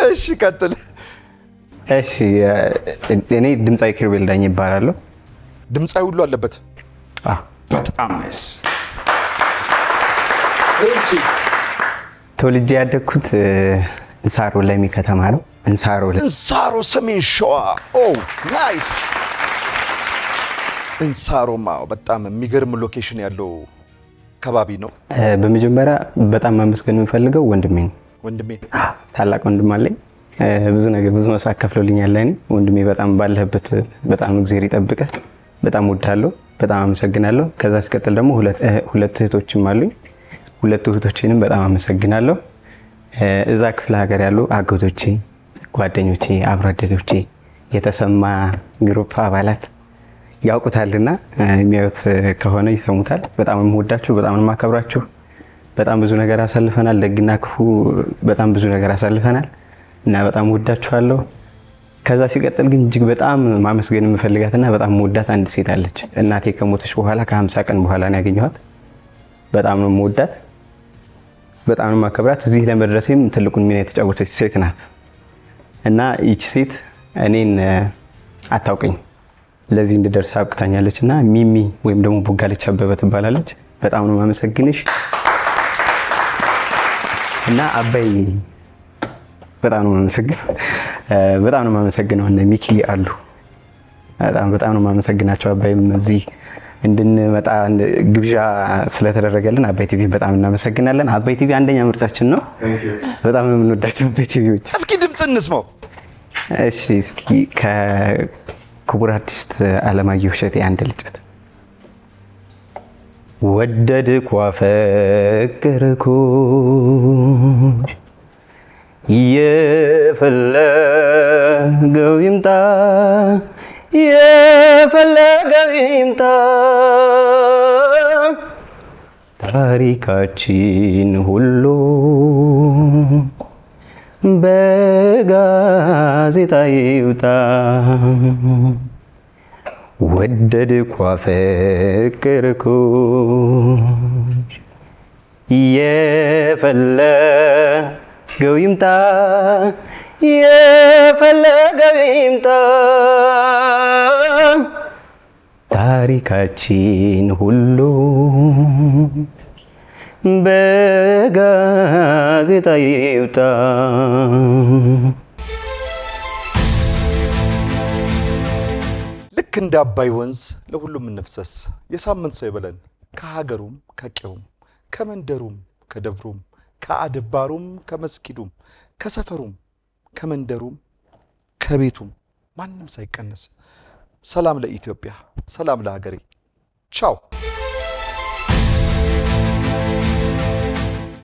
እሺ፣ ቀጥል። እሺ፣ እኔ ድምፃዊ ኪሩቤል ዳኝ ይባላለሁ። ድምፃዊ ሁሉ አለበት። በጣም ናይስ። ተወልጄ ያደግኩት እንሳሮ ለሚ ከተማ ነው። እንሳሮ ሰሜን ሸዋ። ኦ ናይስ። እንሳሮማ በጣም የሚገርም ሎኬሽን ያለው ከባቢ ነው። በመጀመሪያ በጣም ማመስገን የምፈልገው ወንድሜ ነው። ወንድሜ ታላቅ ወንድም አለኝ። ብዙ መስዋዕት ከፍሎልኛል። ለኔ ወንድሜ በጣም ባለህበት በጣም እግዚአብሔር ይጠብቅህ። በጣም ወዳለሁ። በጣም አመሰግናለሁ። ከዛ ሲቀጥል ደግሞ ሁለት እህቶችም አሉኝ። ሁለት እህቶቼንም በጣም አመሰግናለሁ። እዛ ክፍለ ሀገር ያሉ አጎቶቼ፣ ጓደኞቼ፣ አብሮ አደጎቼ፣ የተሰማ ግሩፕ አባላት ያውቁታልና የሚያዩት ከሆነ ይሰሙታል። በጣም የምወዳችሁ፣ በጣም የማከብራችሁ። በጣም ብዙ ነገር አሳልፈናል፣ ደግና ክፉ በጣም ብዙ ነገር አሳልፈናል እና በጣም ወዳችኋለሁ። ከዛ ሲቀጥል ግን እጅግ በጣም ማመስገን የምፈልጋትና በጣም መወዳት አንድ ሴት አለች። እናቴ ከሞተች በኋላ ከ50 ቀን በኋላ ነው ያገኘኋት። በጣም ነው መወዳት፣ በጣም ነው ማከብራት። እዚህ ለመድረሴም ትልቁን ሚና የተጫወተች ሴት ናት እና ይቺ ሴት እኔን አታውቀኝ ለዚህ እንድደርስ አብቅታኛለች እና ሚሚ ወይም ደግሞ ቦጋለች አበበ ትባላለች። በጣም ነው ማመሰግንሽ እና አባይ በጣም ነው ማመሰግን በጣም ነው ማመሰግነው። እነ ሚኪ አሉ በጣም ነው ማመሰግናቸው። አባይም እዚህ እንድንመጣ ግብዣ ስለተደረገልን አባይ ቲቪ በጣም እናመሰግናለን። አባይ ቲቪ አንደኛ ምርጫችን ነው። በጣም ነው የምንወዳቸው አባይ ቲቪዎች። እስኪ ድምጽ እንስማው። እሺ እስኪ ከክቡር አርቲስት አለማየሁ እሸቴ አንድ ልጭት። ወደድኩ አፈቀርኩሽ የፈለገው ይምጣ የፈለገው ይምጣ ታሪካችን ሁሉ በጋዜጣ ይውጣ። ወደድኩ አፈቀርኩሽ የፈለገው ይምጣ የፈለገው ይምጣ ታሪካችን ሁሉ በጋዜጣ ይውጣ። ልክ እንደ አባይ ወንዝ ለሁሉም እንፍሰስ። የሳምንት ሰው ይበለን። ከሀገሩም ከቄውም ከመንደሩም ከደብሩም ከአድባሩም ከመስጊዱም ከሰፈሩም ከመንደሩም ከቤቱም ማንም ሳይቀነስ። ሰላም ለኢትዮጵያ፣ ሰላም ለሀገሬ። ቻው።